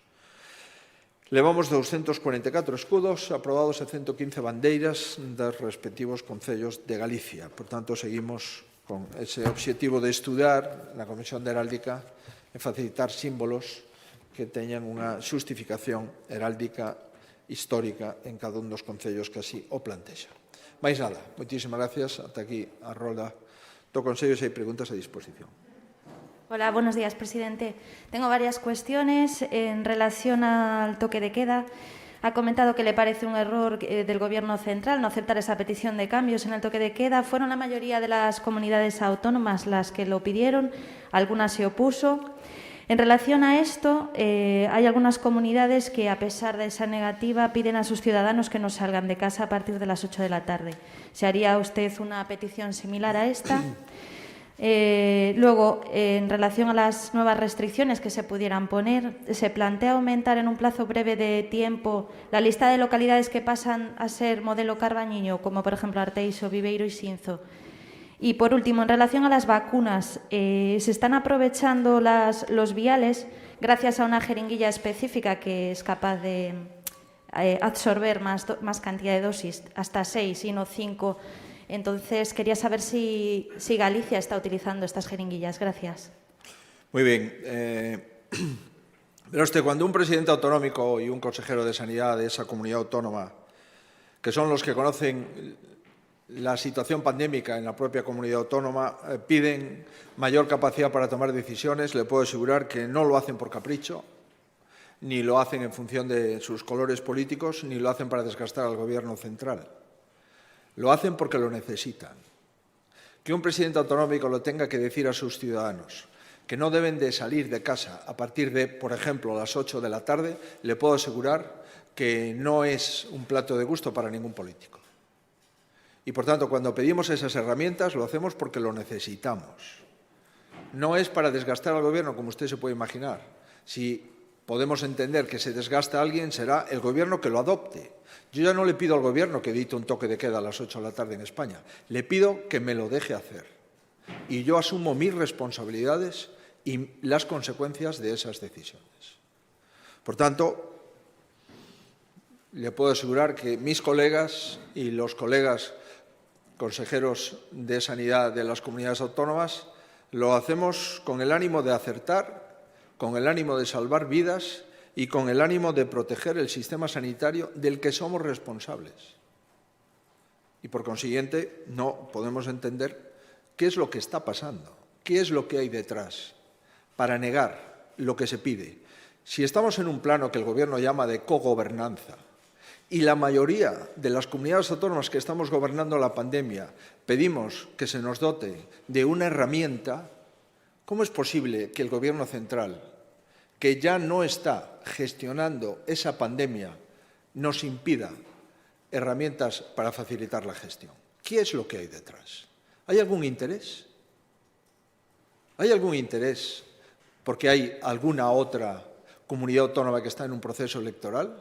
Levamos 244 escudos aprobados e 115 bandeiras dos respectivos concellos de Galicia. Por tanto, seguimos con ese obxectivo de estudar na Comisión de Heráldica e facilitar símbolos que teñan unha xustificación heráldica histórica en cada un dos concellos que así o plantexa. Mais nada, moitísimas gracias. Ata aquí a rolda do Consello, se hai preguntas a disposición. Hola, buenos días, presidente. Tengo varias cuestiones en relación al toque de queda. Ha comentado que le parece un error del Gobierno central no aceptar esa petición de cambios en el toque de queda. Fueron la mayoría de las comunidades autónomas las que lo pidieron, algunas se opuso. En relación a esto, hay algunas comunidades que, a pesar de esa negativa, piden a sus ciudadanos que no salgan de casa a partir de las 8 de la tarde. ¿Se haría usted una petición similar a esta? Luego, en relación a las nuevas restricciones que se pudieran poner, ¿se plantea aumentar en un plazo breve de tiempo la lista de localidades que pasan a ser modelo Carbañiño, como por ejemplo Arteixo, Viveiro y Xinzo? Y por último, en relación a las vacunas, ¿se están aprovechando los viales gracias a una jeringuilla específica que es capaz de absorber más cantidad de dosis, hasta 6 y no 5? Entonces, quería saber si Galicia está utilizando estas jeringuillas. Gracias. Muy bien. Pero cuando un presidente autonómico y un consejero de Sanidad de esa comunidad autónoma, que son los que conocen la situación pandémica en la propia comunidad autónoma, piden mayor capacidad para tomar decisiones, le puedo asegurar que no lo hacen por capricho, ni lo hacen en función de sus colores políticos, ni lo hacen para desgastar al Gobierno central. Lo hacen porque lo necesitan. Que un presidente autonómico lo tenga que decir a sus ciudadanos que no deben de salir de casa a partir de, por ejemplo, las 8 de la tarde, le puedo asegurar que no es un plato de gusto para ningún político. Y, por tanto, cuando pedimos esas herramientas, lo hacemos porque lo necesitamos. No es para desgastar al Gobierno, como usted se puede imaginar. Si podemos entender que se desgasta a alguien, será el Gobierno que lo adopte. Yo ya no le pido al Gobierno que dicte un toque de queda a las 8 de la tarde en España. Le pido que me lo deje hacer. Y yo asumo mis responsabilidades y las consecuencias de esas decisiones. Por tanto, le puedo asegurar que mis colegas y los colegas consejeros de Sanidad de las comunidades autónomas lo hacemos con el ánimo de acertar, con el ánimo de salvar vidas y con el ánimo de proteger el sistema sanitario del que somos responsables. Y, por consiguiente, no podemos entender qué es lo que está pasando, qué es lo que hay detrás para negar lo que se pide. si estamos en un plano que el Gobierno llama de cogobernanza y la mayoría de las comunidades autónomas que estamos gobernando la pandemia pedimos que se nos dote de una herramienta, ¿cómo es posible que el Gobierno central, que ya no está gestionando esa pandemia, nos impida herramientas para facilitar la gestión? ¿Qué es lo que hay detrás? ¿Hay algún interés? ¿Hay algún interés porque hay alguna otra comunidad autónoma que está en un proceso electoral?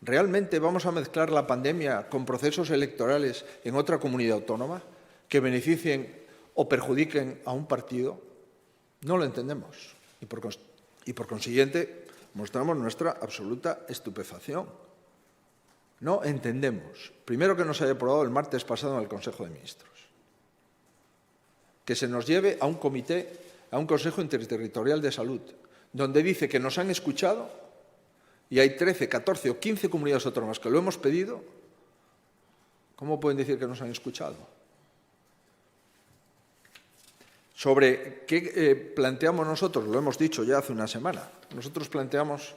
¿Realmente vamos a mezclar la pandemia con procesos electorales en otra comunidad autónoma que beneficien o perjudiquen a un partido? No lo entendemos y por consiguiente mostramos nuestra absoluta estupefacción. No entendemos, primero, que nos haya aprobado el martes pasado en el Consejo de Ministros, que se nos lleve a un comité, a un Consejo Interterritorial de Salud, donde dice que nos han escuchado y hay 13, 14 o 15 comunidades autónomas que lo hemos pedido. ¿Cómo pueden decir que nos han escuchado? Sobre qué planteamos nosotros, lo hemos dicho ya hace una semana. Nosotros planteamos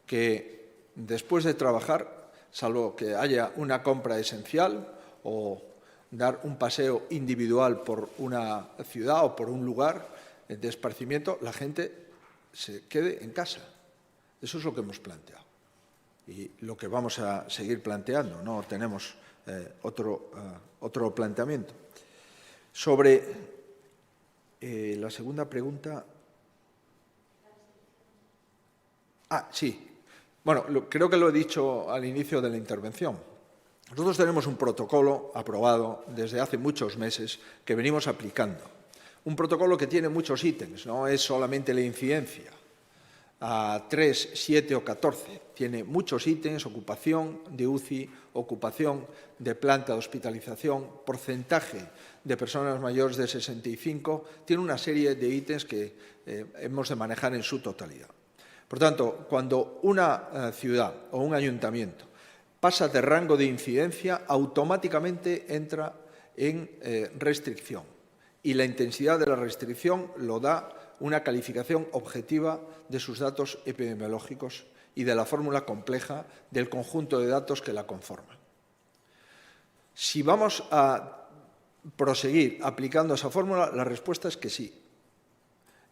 que después de trabajar, salvo que haya una compra esencial o dar un paseo individual por una ciudad o por un lugar de esparcimiento, la gente se quede en casa. Eso es lo que hemos planteado y lo que vamos a seguir planteando. No tenemos otro planteamiento. Sobre la segunda pregunta. Sí. Bueno, creo que lo he dicho al inicio de la intervención. Nosotros tenemos un protocolo aprobado desde hace muchos meses que venimos aplicando. Un protocolo que tiene muchos ítems, no es solamente la incidencia a 3, 7 o 14. Tiene muchos ítems: ocupación de UCI, ocupación de planta de hospitalización, porcentaje de personas mayores de 65. Tiene una serie de ítems que hemos de manejar en su totalidad. Por tanto, cuando una ciudad o un ayuntamiento pasa de rango de incidencia, automáticamente entra en restricción. Y la intensidad de la restricción lo da una calificación objetiva de sus datos epidemiológicos y de la fórmula compleja del conjunto de datos que la conforman. Si vamos a proseguir aplicando esa fórmula, la respuesta es que sí.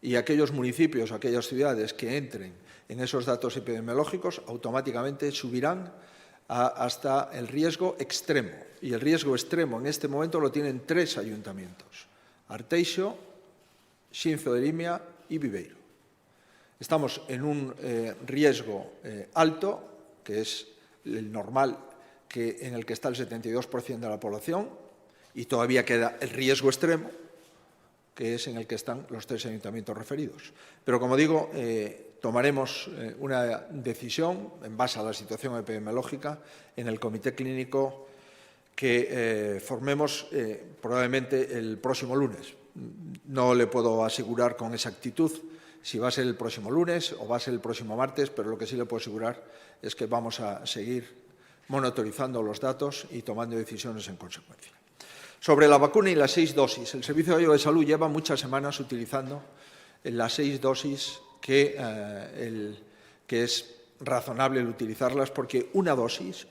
Y aquellos municipios, aquellas ciudades que entren en esos datos epidemiológicos automáticamente subirán hasta el riesgo extremo. Y el riesgo extremo en este momento lo tienen 3 ayuntamientos: Arteixo, Xinzo de Limia y Viveiro. Estamos en un riesgo alto, que es el normal, en el que está el 72% de la población, y todavía queda el riesgo extremo, que es en el que están los 3 ayuntamientos referidos. Pero, como digo, tomaremos una decisión en base a la situación epidemiológica en el comité clínico que formemos probablemente el próximo lunes. No le puedo asegurar con exactitud si va a ser el próximo lunes o va a ser el próximo martes, pero lo que sí le puedo asegurar es que vamos a seguir monitorizando los datos y tomando decisiones en consecuencia. Sobre la vacuna y las 6 dosis, el Servicio Gallego de Salud lleva muchas semanas utilizando las 6 dosis que es razonable utilizarlas, porque una dosis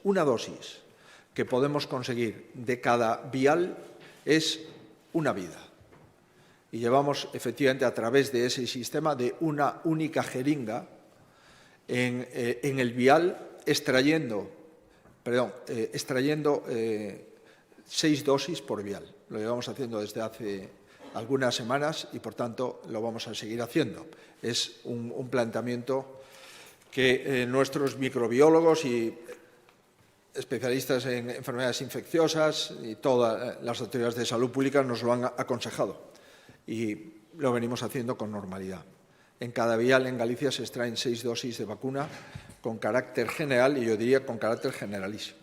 que podemos conseguir de cada vial es una vida. Y llevamos, efectivamente, a través de ese sistema de una única jeringa en el vial, extrayendo 6 dosis por vial. Lo llevamos haciendo desde hace algunas semanas y, por tanto, lo vamos a seguir haciendo. Es un planteamiento que nuestros microbiólogos y especialistas en enfermedades infecciosas y todas las autoridades de salud pública nos lo han aconsejado y lo venimos haciendo con normalidad. En cada vial en Galicia se extraen 6 dosis de vacuna con carácter general y yo diría con carácter generalísimo.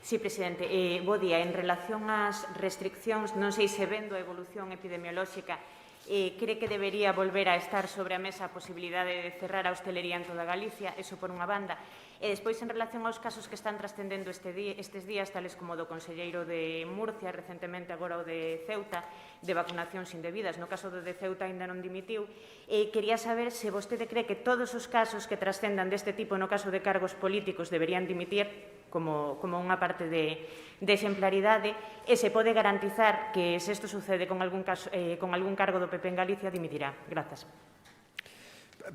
Sí, presidente. Bo día. En relación ás restriccións, non sei se vendo a evolución epidemiolóxica Cree que debería volver a estar sobre a mesa a posibilidade de cerrar a hostelería en toda Galicia, eso por unha banda. E despois, en relación aos casos que están trascendendo estes días, tales como o do conselleiro de Murcia, recentemente agora o de Ceuta, de vacunacións indebidas. No caso do de Ceuta ainda non dimitiu. Quería saber se vostede cree que todos os casos que trascendan deste tipo, no caso de cargos políticos, deberían dimitir como unha parte de exemplaridade, e se pode garantizar que se isto sucede con algún cargo do PP en Galicia, dimitirá. Grazas.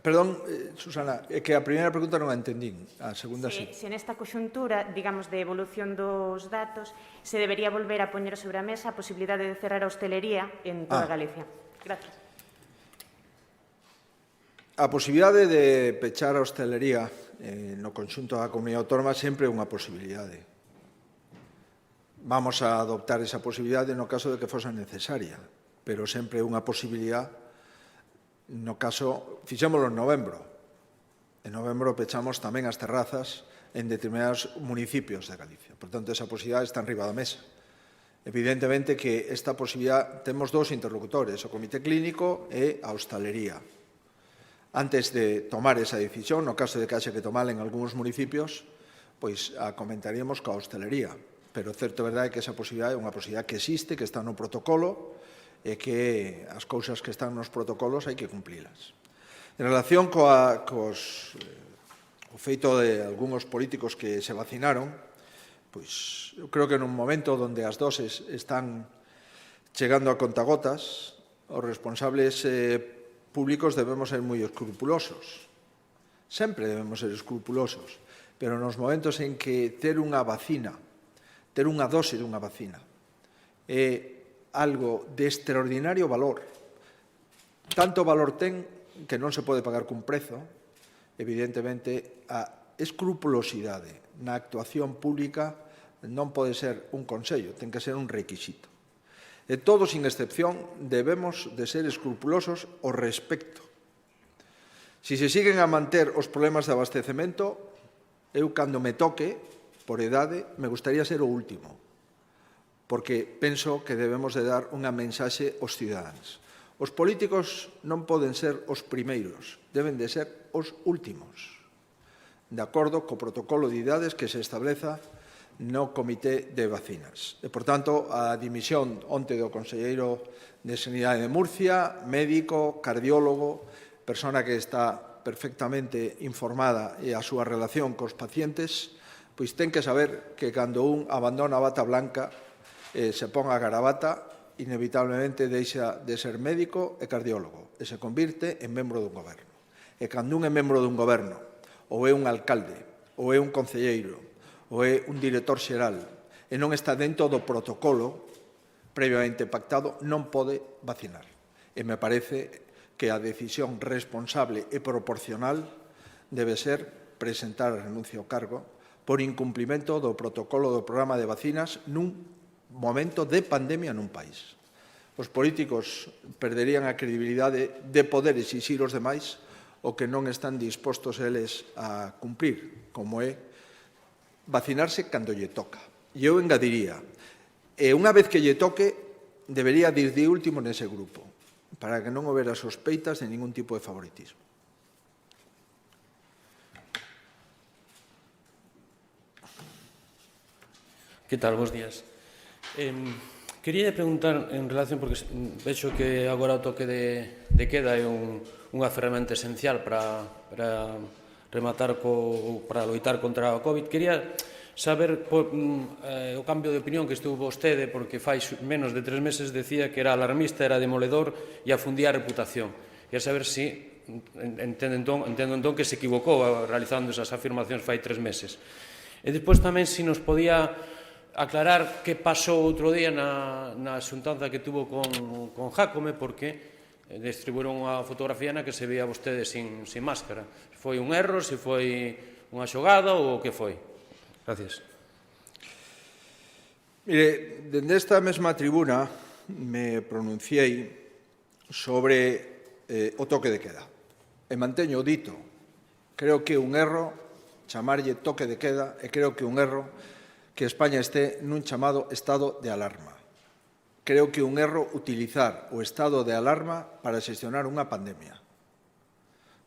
Perdón, Susana, é que a primeira pregunta non a entendín, a segunda sí. Se nesta conxuntura, digamos, de evolución dos datos, se debería volver a poñer sobre a mesa a posibilidade de cerrar a hostelería en toda Galicia. Gracias. A posibilidade de pechar a hostelería no conxunto da comunidade autónoma sempre é unha posibilidade. Vamos a adoptar esa posibilidade no caso de que fose necesaria, pero sempre é unha posibilidade no caso, fixémolo en novembro. En novembro pechamos tamén as terrazas en determinados municipios de Galicia. Por tanto, esa posibilidade está enriba da mesa. Evidentemente que esta posibilidade temos dous interlocutores, o Comité Clínico e a hostalería. Antes de tomar esa decisión, no caso de que haxe que tomala en algúns municipios, pois a comentaríamos coa hostelería. Pero certo é verdade que esa posibilidade é unha posibilidade que existe, que está no protocolo, e que as cousas que están nos protocolos hai que cumplilas. En relación co feito de algúns políticos que se vacinaron, pois eu creo que nun momento onde as doses están chegando a contagotas, os responsables públicos debemos ser moi escrupulosos. Sempre debemos ser escrupulosos, pero nos momentos en que ter unha vacina, ter unha dose dunha vacina, é algo de extraordinario valor. Tanto valor ten que non se pode pagar cun prezo, evidentemente, a escrupulosidade na actuación pública non pode ser un consello, ten que ser un requisito. E todos, sin excepción, debemos de ser escrupulosos ao respecto. Si se siguen a manter os problemas de abastecemento, eu, cando me toque, por idade, me gustaría ser o último, porque penso que debemos de dar unha mensaxe aos cidadáns. Os políticos non poden ser os primeiros, deben de ser os últimos, de acordo co protocolo de idades que se estableza no Comité de Vacinas. E, por tanto, a dimisión onte do conselleiro de Sanidade de Murcia, médico, cardiólogo, persona que está perfectamente informada e a súa relación cos pacientes, pois ten que saber que cando un abandona a bata blanca se pon a garabata, inevitablemente deixa de ser médico e cardiólogo e se convirte en membro dun goberno. E cando un é membro dun goberno, ou é un alcalde, ou é un concelleiro, ou é un director xeral, e non está dentro do protocolo previamente pactado, non pode vacinar. E me parece que a decisión responsable e proporcional debe ser presentar a renuncia ao cargo por incumplimento do protocolo do programa de vacinas nun momento de pandemia nun país. Os políticos perderían a credibilidade de poder exixir aos demais o que non están dispostos eles a cumprir, como é vacinarse cando lle toca. E eu engadiría, unha vez que lle toque, debería ir de último nese grupo, para que non houbera sospeitas de ningún tipo de favoritismo. Que tal? Bos días. Quería preguntar en relación, porque vexo que agora o toque de queda é unha ferramenta esencial para rematar para loitar contra o COVID. Quería saber o cambio de opinión que estuvo vostede, porque fai menos de 3 meses decía que era alarmista, era demoledor e afundía a reputación. Quería saber se entendo entón que se equivocou realizando esas afirmacións fai 3 meses. E despois tamén se nos podía aclarar que pasou outro día na xuntanza que tuvo con Jácome, porque distribuíron unha fotografía na que se veía vostede sin máscara. Se foi un erro, se foi unha xogada ou o que foi. Gracias. Mire, dende esta mesma tribuna me pronunciei sobre o toque de queda. E manteño o dito. Creo que é un erro chamarlle toque de queda e creo que é un erro que España este nun chamado estado de alarma. creo que é un erro utilizar o estado de alarma para xestionar unha pandemia.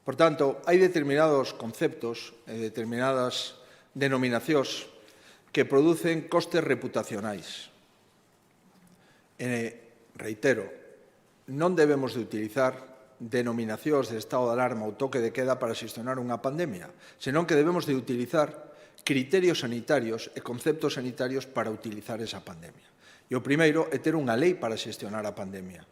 Por tanto, hai determinados conceptos e determinadas denominacións que producen costes reputacionais. Reitero, non debemos de utilizar denominacións de estado de alarma ou toque de queda para xestionar unha pandemia, senón que debemos de utilizar criterios sanitarios e conceptos sanitarios para utilizar esa pandemia. E o primeiro é ter unha lei para xestionar a pandemia.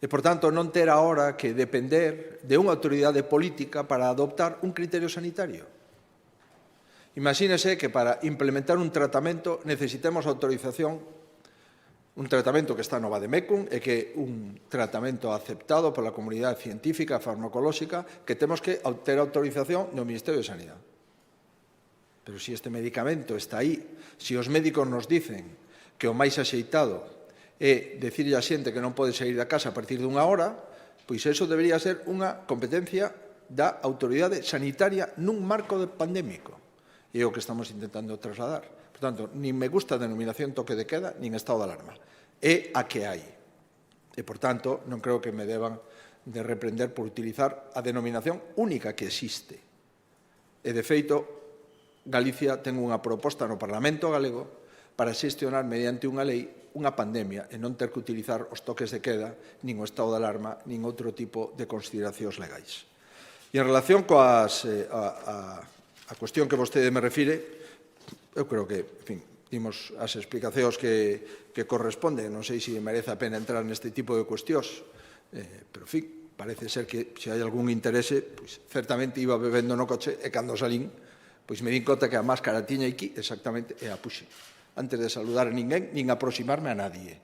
E, por tanto, non ter agora que depender de unha autoridade política para adoptar un criterio sanitario. Imagínese que para implementar un tratamento necesitemos autorización, un tratamento que está no Vademecum e que é un tratamento aceptado pola comunidade científica e farmacolóxica que temos que ter autorización no Ministerio de Sanidade. Pero se este medicamento está aí, se os médicos nos dicen que o máis axeitado é dicirlle a xente que non pode sair da casa a partir dunha hora, pois eso debería ser unha competencia da autoridade sanitaria nun marco pandémico. E é o que estamos intentando trasladar. Por tanto, nin me gusta a denominación toque de queda, nin estado de alarma. É a que hai. E, por tanto, non creo que me deban de reprender por utilizar a denominación única que existe. E, de feito, Galicia ten unha proposta no Parlamento galego para xestionar mediante unha lei unha pandemia e non ter que utilizar os toques de queda, nin o estado de alarma, nin outro tipo de consideracións legais. E en relación a cuestión que vostede me refire, eu creo que, en fin, dimos as explicacións que corresponden. Non sei se merece a pena entrar neste tipo de cuestións, pero, en fin, parece ser que se hai algún interese, pois certamente iba bebendo no coche e cando salín, pois me din conta que a máscara tiña aquí exactamente e a puxe. Antes de saludar a ninguén, nin aproximarme a nadie.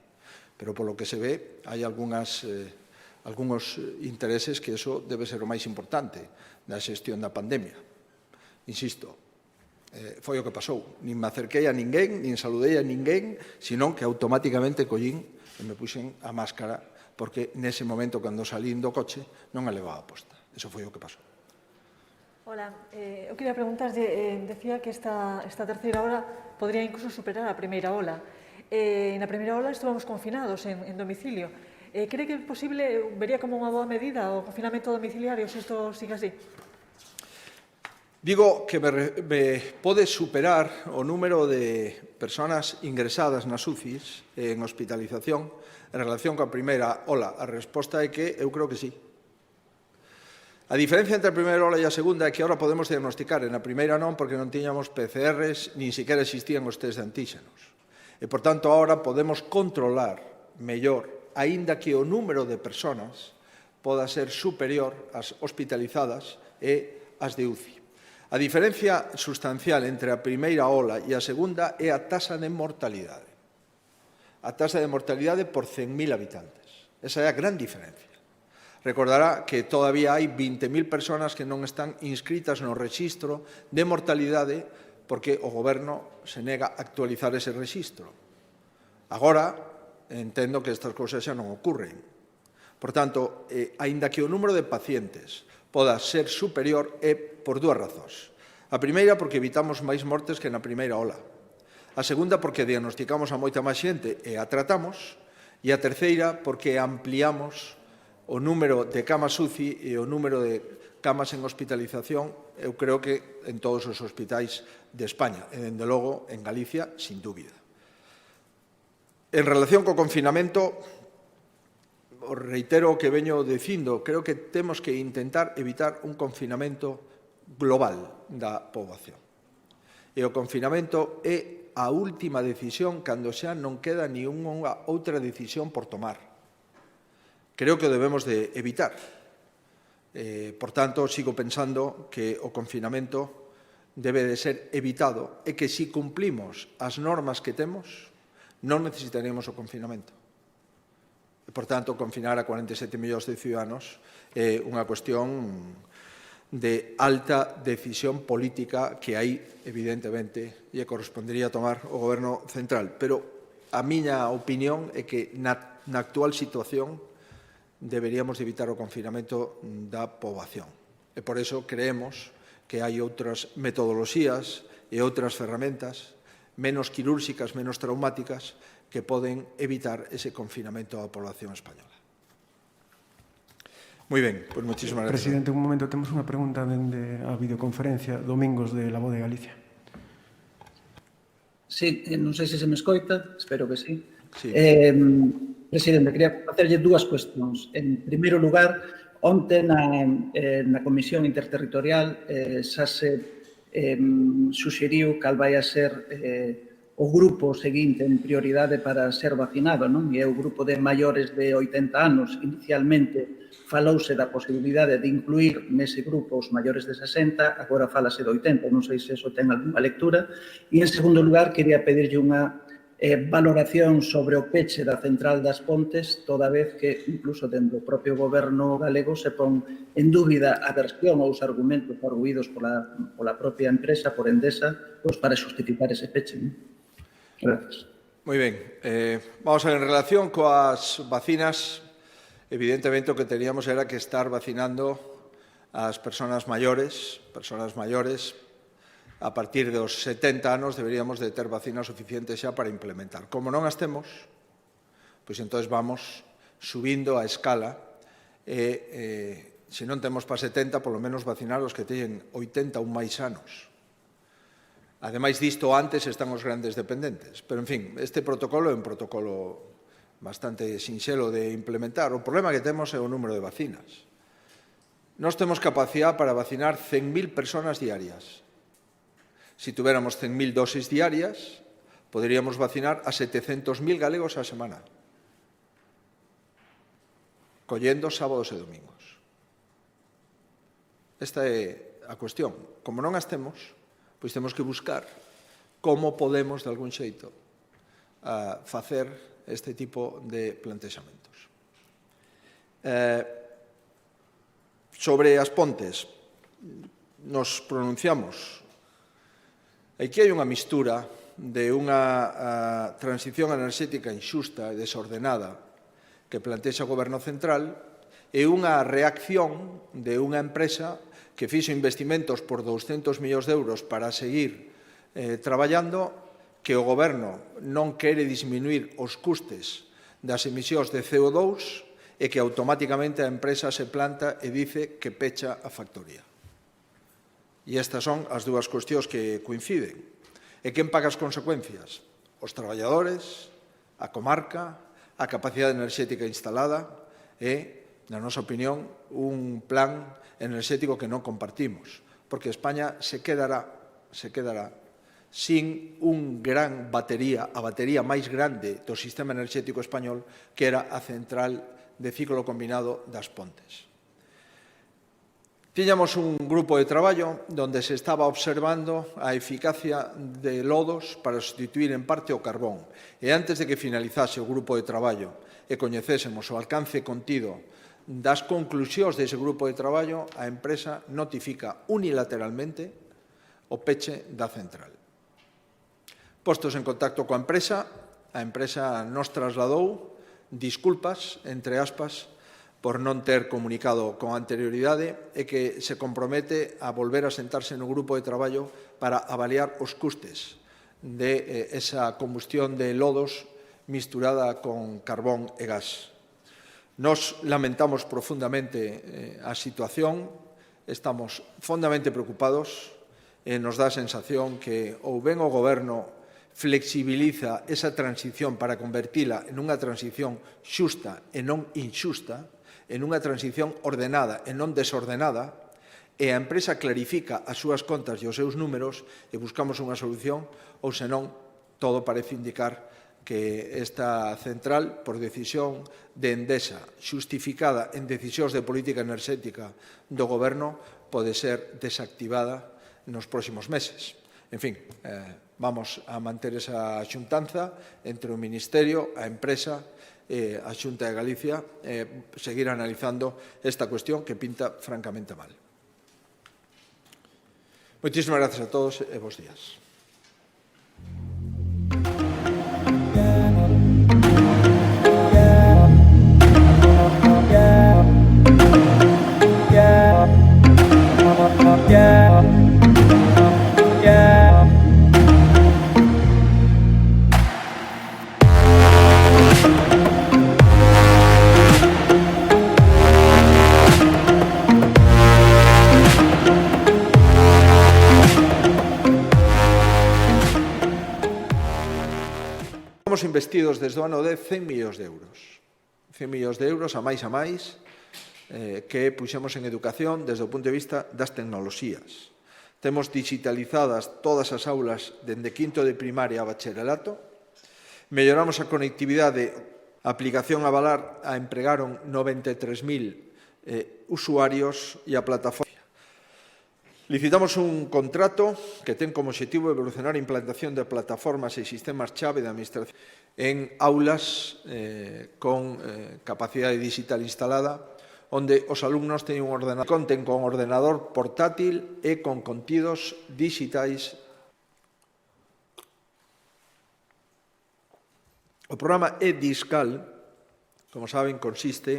Pero polo que se ve, hai algúns intereses que eso debe ser o máis importante da xestión da pandemia. Insisto, foi o que pasou. Nin me acerquei a ninguén, nin saludei a ninguén, senón que automáticamente collín e me puxen a máscara porque nese momento, cando salín do coche, non a levaba posta. Eso foi o que pasou. Hola, eu queria preguntarlle, decía que esta terceira ola podría incluso superar a primeira ola. Na primeira ola estuvamos confinados en domicilio. Cree que é posible, vería como unha boa medida o confinamento domiciliario se isto sigue así? Digo que me pode superar o número de persoas ingresadas nas UCIs en hospitalización en relación coa primeira ola. A resposta é que eu creo que sí. A diferencia entre a primeira ola e a segunda é que agora podemos diagnosticar, e na primeira non, porque non tiñamos PCRs, nin sequera existían os test de antíxenos. E, por tanto, agora podemos controlar mellor, aínda que o número de persoas poda ser superior ás hospitalizadas e ás de UCI. A diferencia sustancial entre a primeira ola e a segunda é a taxa de mortalidade. A taxa de mortalidade por 100.000 habitantes. Esa é a gran diferencia. Recordará que todavía hai 20.000 persoas que non están inscritas no rexistro de mortalidade porque o Goberno se nega a actualizar ese rexistro. Agora, entendo que estas cousas xa non ocurren. Por tanto, aínda que o número de pacientes poda ser superior é por dúas razóns. A primeira, porque evitamos máis mortes que na primeira ola. A segunda, porque diagnosticamos a moita máis xente e a tratamos. E a terceira, porque ampliamos o número de camas UCI e o número de camas en hospitalización, eu creo que en todos os hospitais de España, e, dende logo, en Galicia, sin dúbida. En relación co confinamento, reitero o que veño dicindo, creo que temos que intentar evitar un confinamento global da poboación. E o confinamento é a última decisión cando xa non queda ni unha outra decisión por tomar. Creo que o debemos de evitar. Por tanto, sigo pensando que o confinamento debe de ser evitado e que se cumplimos as normas que temos, non necesitaremos o confinamento. E, por tanto, confinar a 47 millóns de ciudadanos é unha cuestión de alta decisión política que aí, evidentemente, lle correspondería tomar o Goberno central. Pero a miña opinión é que na actual situación deberíamos de evitar o confinamento da poboación. E por iso creemos que hai outras metodoloxías e outras ferramentas menos quirúrxicas, menos traumáticas, que poden evitar ese confinamento da población española. Moi ben, pois muchísimas gracias. Presidente, un momento, temos unha pregunta dende a videoconferencia Domingos de La Voz de Galicia. Sí, non sei se me escoita, espero que sí. Sí. Presidente, quería facerlle dúas cuestións. En primeiro lugar, onte na Comisión Interterritorial xa se suxeriu cal vai a ser o grupo seguinte en prioridade para ser vacinado, non? E é o grupo de maiores de 80 anos. Inicialmente falouse da posibilidade de incluir nese grupo os maiores de 60, agora falase de 80, non sei se eso ten alguna lectura. E, en segundo lugar, quería pedirlle unha valoración sobre o peche da central das Pontes, toda vez que, incluso dentro do propio goberno galego, se pon en dúbida a versión ou os argumentos arguídos pola propia empresa, por Endesa, pois para justificar ese peche. Gracias. Moi ben. Vamos a ver, en relación coas vacinas, evidentemente o que teníamos era que estar vacinando ás persoas maiores, a partir dos 70 anos deberíamos de ter vacinas suficientes xa para implementar. Como non as temos, pois entón vamos subindo a escala e se non temos para 70, polo menos vacinar os que teñen 80 ou máis anos. Ademais disto, antes están os grandes dependentes. Pero, en fin, este protocolo é un protocolo bastante sinxelo de implementar. O problema que temos é o número de vacinas. Nós temos capacidade para vacinar 100.000 personas diarias. Si tuviéramos 100.000 dosis diarias, poderíamos vacinar a 700.000 galegos a semana, collendo sábados e domingos. Esta é a cuestión. Como non as temos, pois temos que buscar como podemos, de algún xeito, facer este tipo de plantexamentos. Sobre as Pontes, nos pronunciamos. Aquí hai unha mistura de unha transición enerxética inxusta e desordenada que plantexa o Goberno Central e unha reacción de unha empresa que fixo investimentos por 200 millóns de euros para seguir traballando, que o Goberno non quere disminuir os custes das emisións de CO2 e que automáticamente a empresa se planta e dice que pecha a factoría. E estas son as dúas cuestións que coinciden. E quen paga as consecuencias? Os traballadores, a comarca, a capacidade enerxética instalada e, na nosa opinión, un plan enerxético que non compartimos, porque España se quedará sin un gran batería, a batería máis grande do sistema enerxético español, que era a central de ciclo combinado das Pontes. Tiñamos un grupo de traballo onde se estaba observando a eficacia de lodos para sustituir en parte o carbón. E antes de que finalizase o grupo de traballo e coñecésemos o alcance contido das conclusións dese grupo de traballo, a empresa notifica unilateralmente o peche da central. Postos en contacto coa empresa, a empresa nos trasladou disculpas, entre aspas, por non ter comunicado con anterioridade e que se compromete a volver a sentarse no grupo de traballo para avaliar os custes de esa combustión de lodos misturada con carbón e gas. Nos lamentamos profundamente a situación, estamos fondamente preocupados e nos dá a sensación que ou ben o Goberno flexibiliza esa transición para convertila en unha transición xusta e non inxusta, en unha transición ordenada e non desordenada, e a empresa clarifica as súas contas e os seus números e buscamos unha solución, ou senón, todo parece indicar que esta central, por decisión de Endesa, xustificada en decisións de política enerxética do Goberno, pode ser desactivada nos próximos meses. En fin, vamos a manter esa xuntanza entre o Ministerio, a empresa e a Xunta de Galicia, seguir analizando esta cuestión que pinta francamente mal. Moitísimas gracias a todos e bons días. Temos investidos desde o ano 10 100 millóns de euros. 100 millóns de euros a máis que puxemos en educación desde o punto de vista das tecnoloxías. Temos digitalizadas todas as aulas dende quinto de primaria a bacharelato. Melloramos a conectividade. A aplicación Avalar a empregaron 93.000 usuarios e a plataforma. Licitamos un contrato que ten como objetivo evolucionar a implantación de plataformas e sistemas chave de administración en aulas con capacidade digital instalada, onde os alumnos conten con ordenador portátil e con contidos digitais. O programa eDiscal, como saben, consiste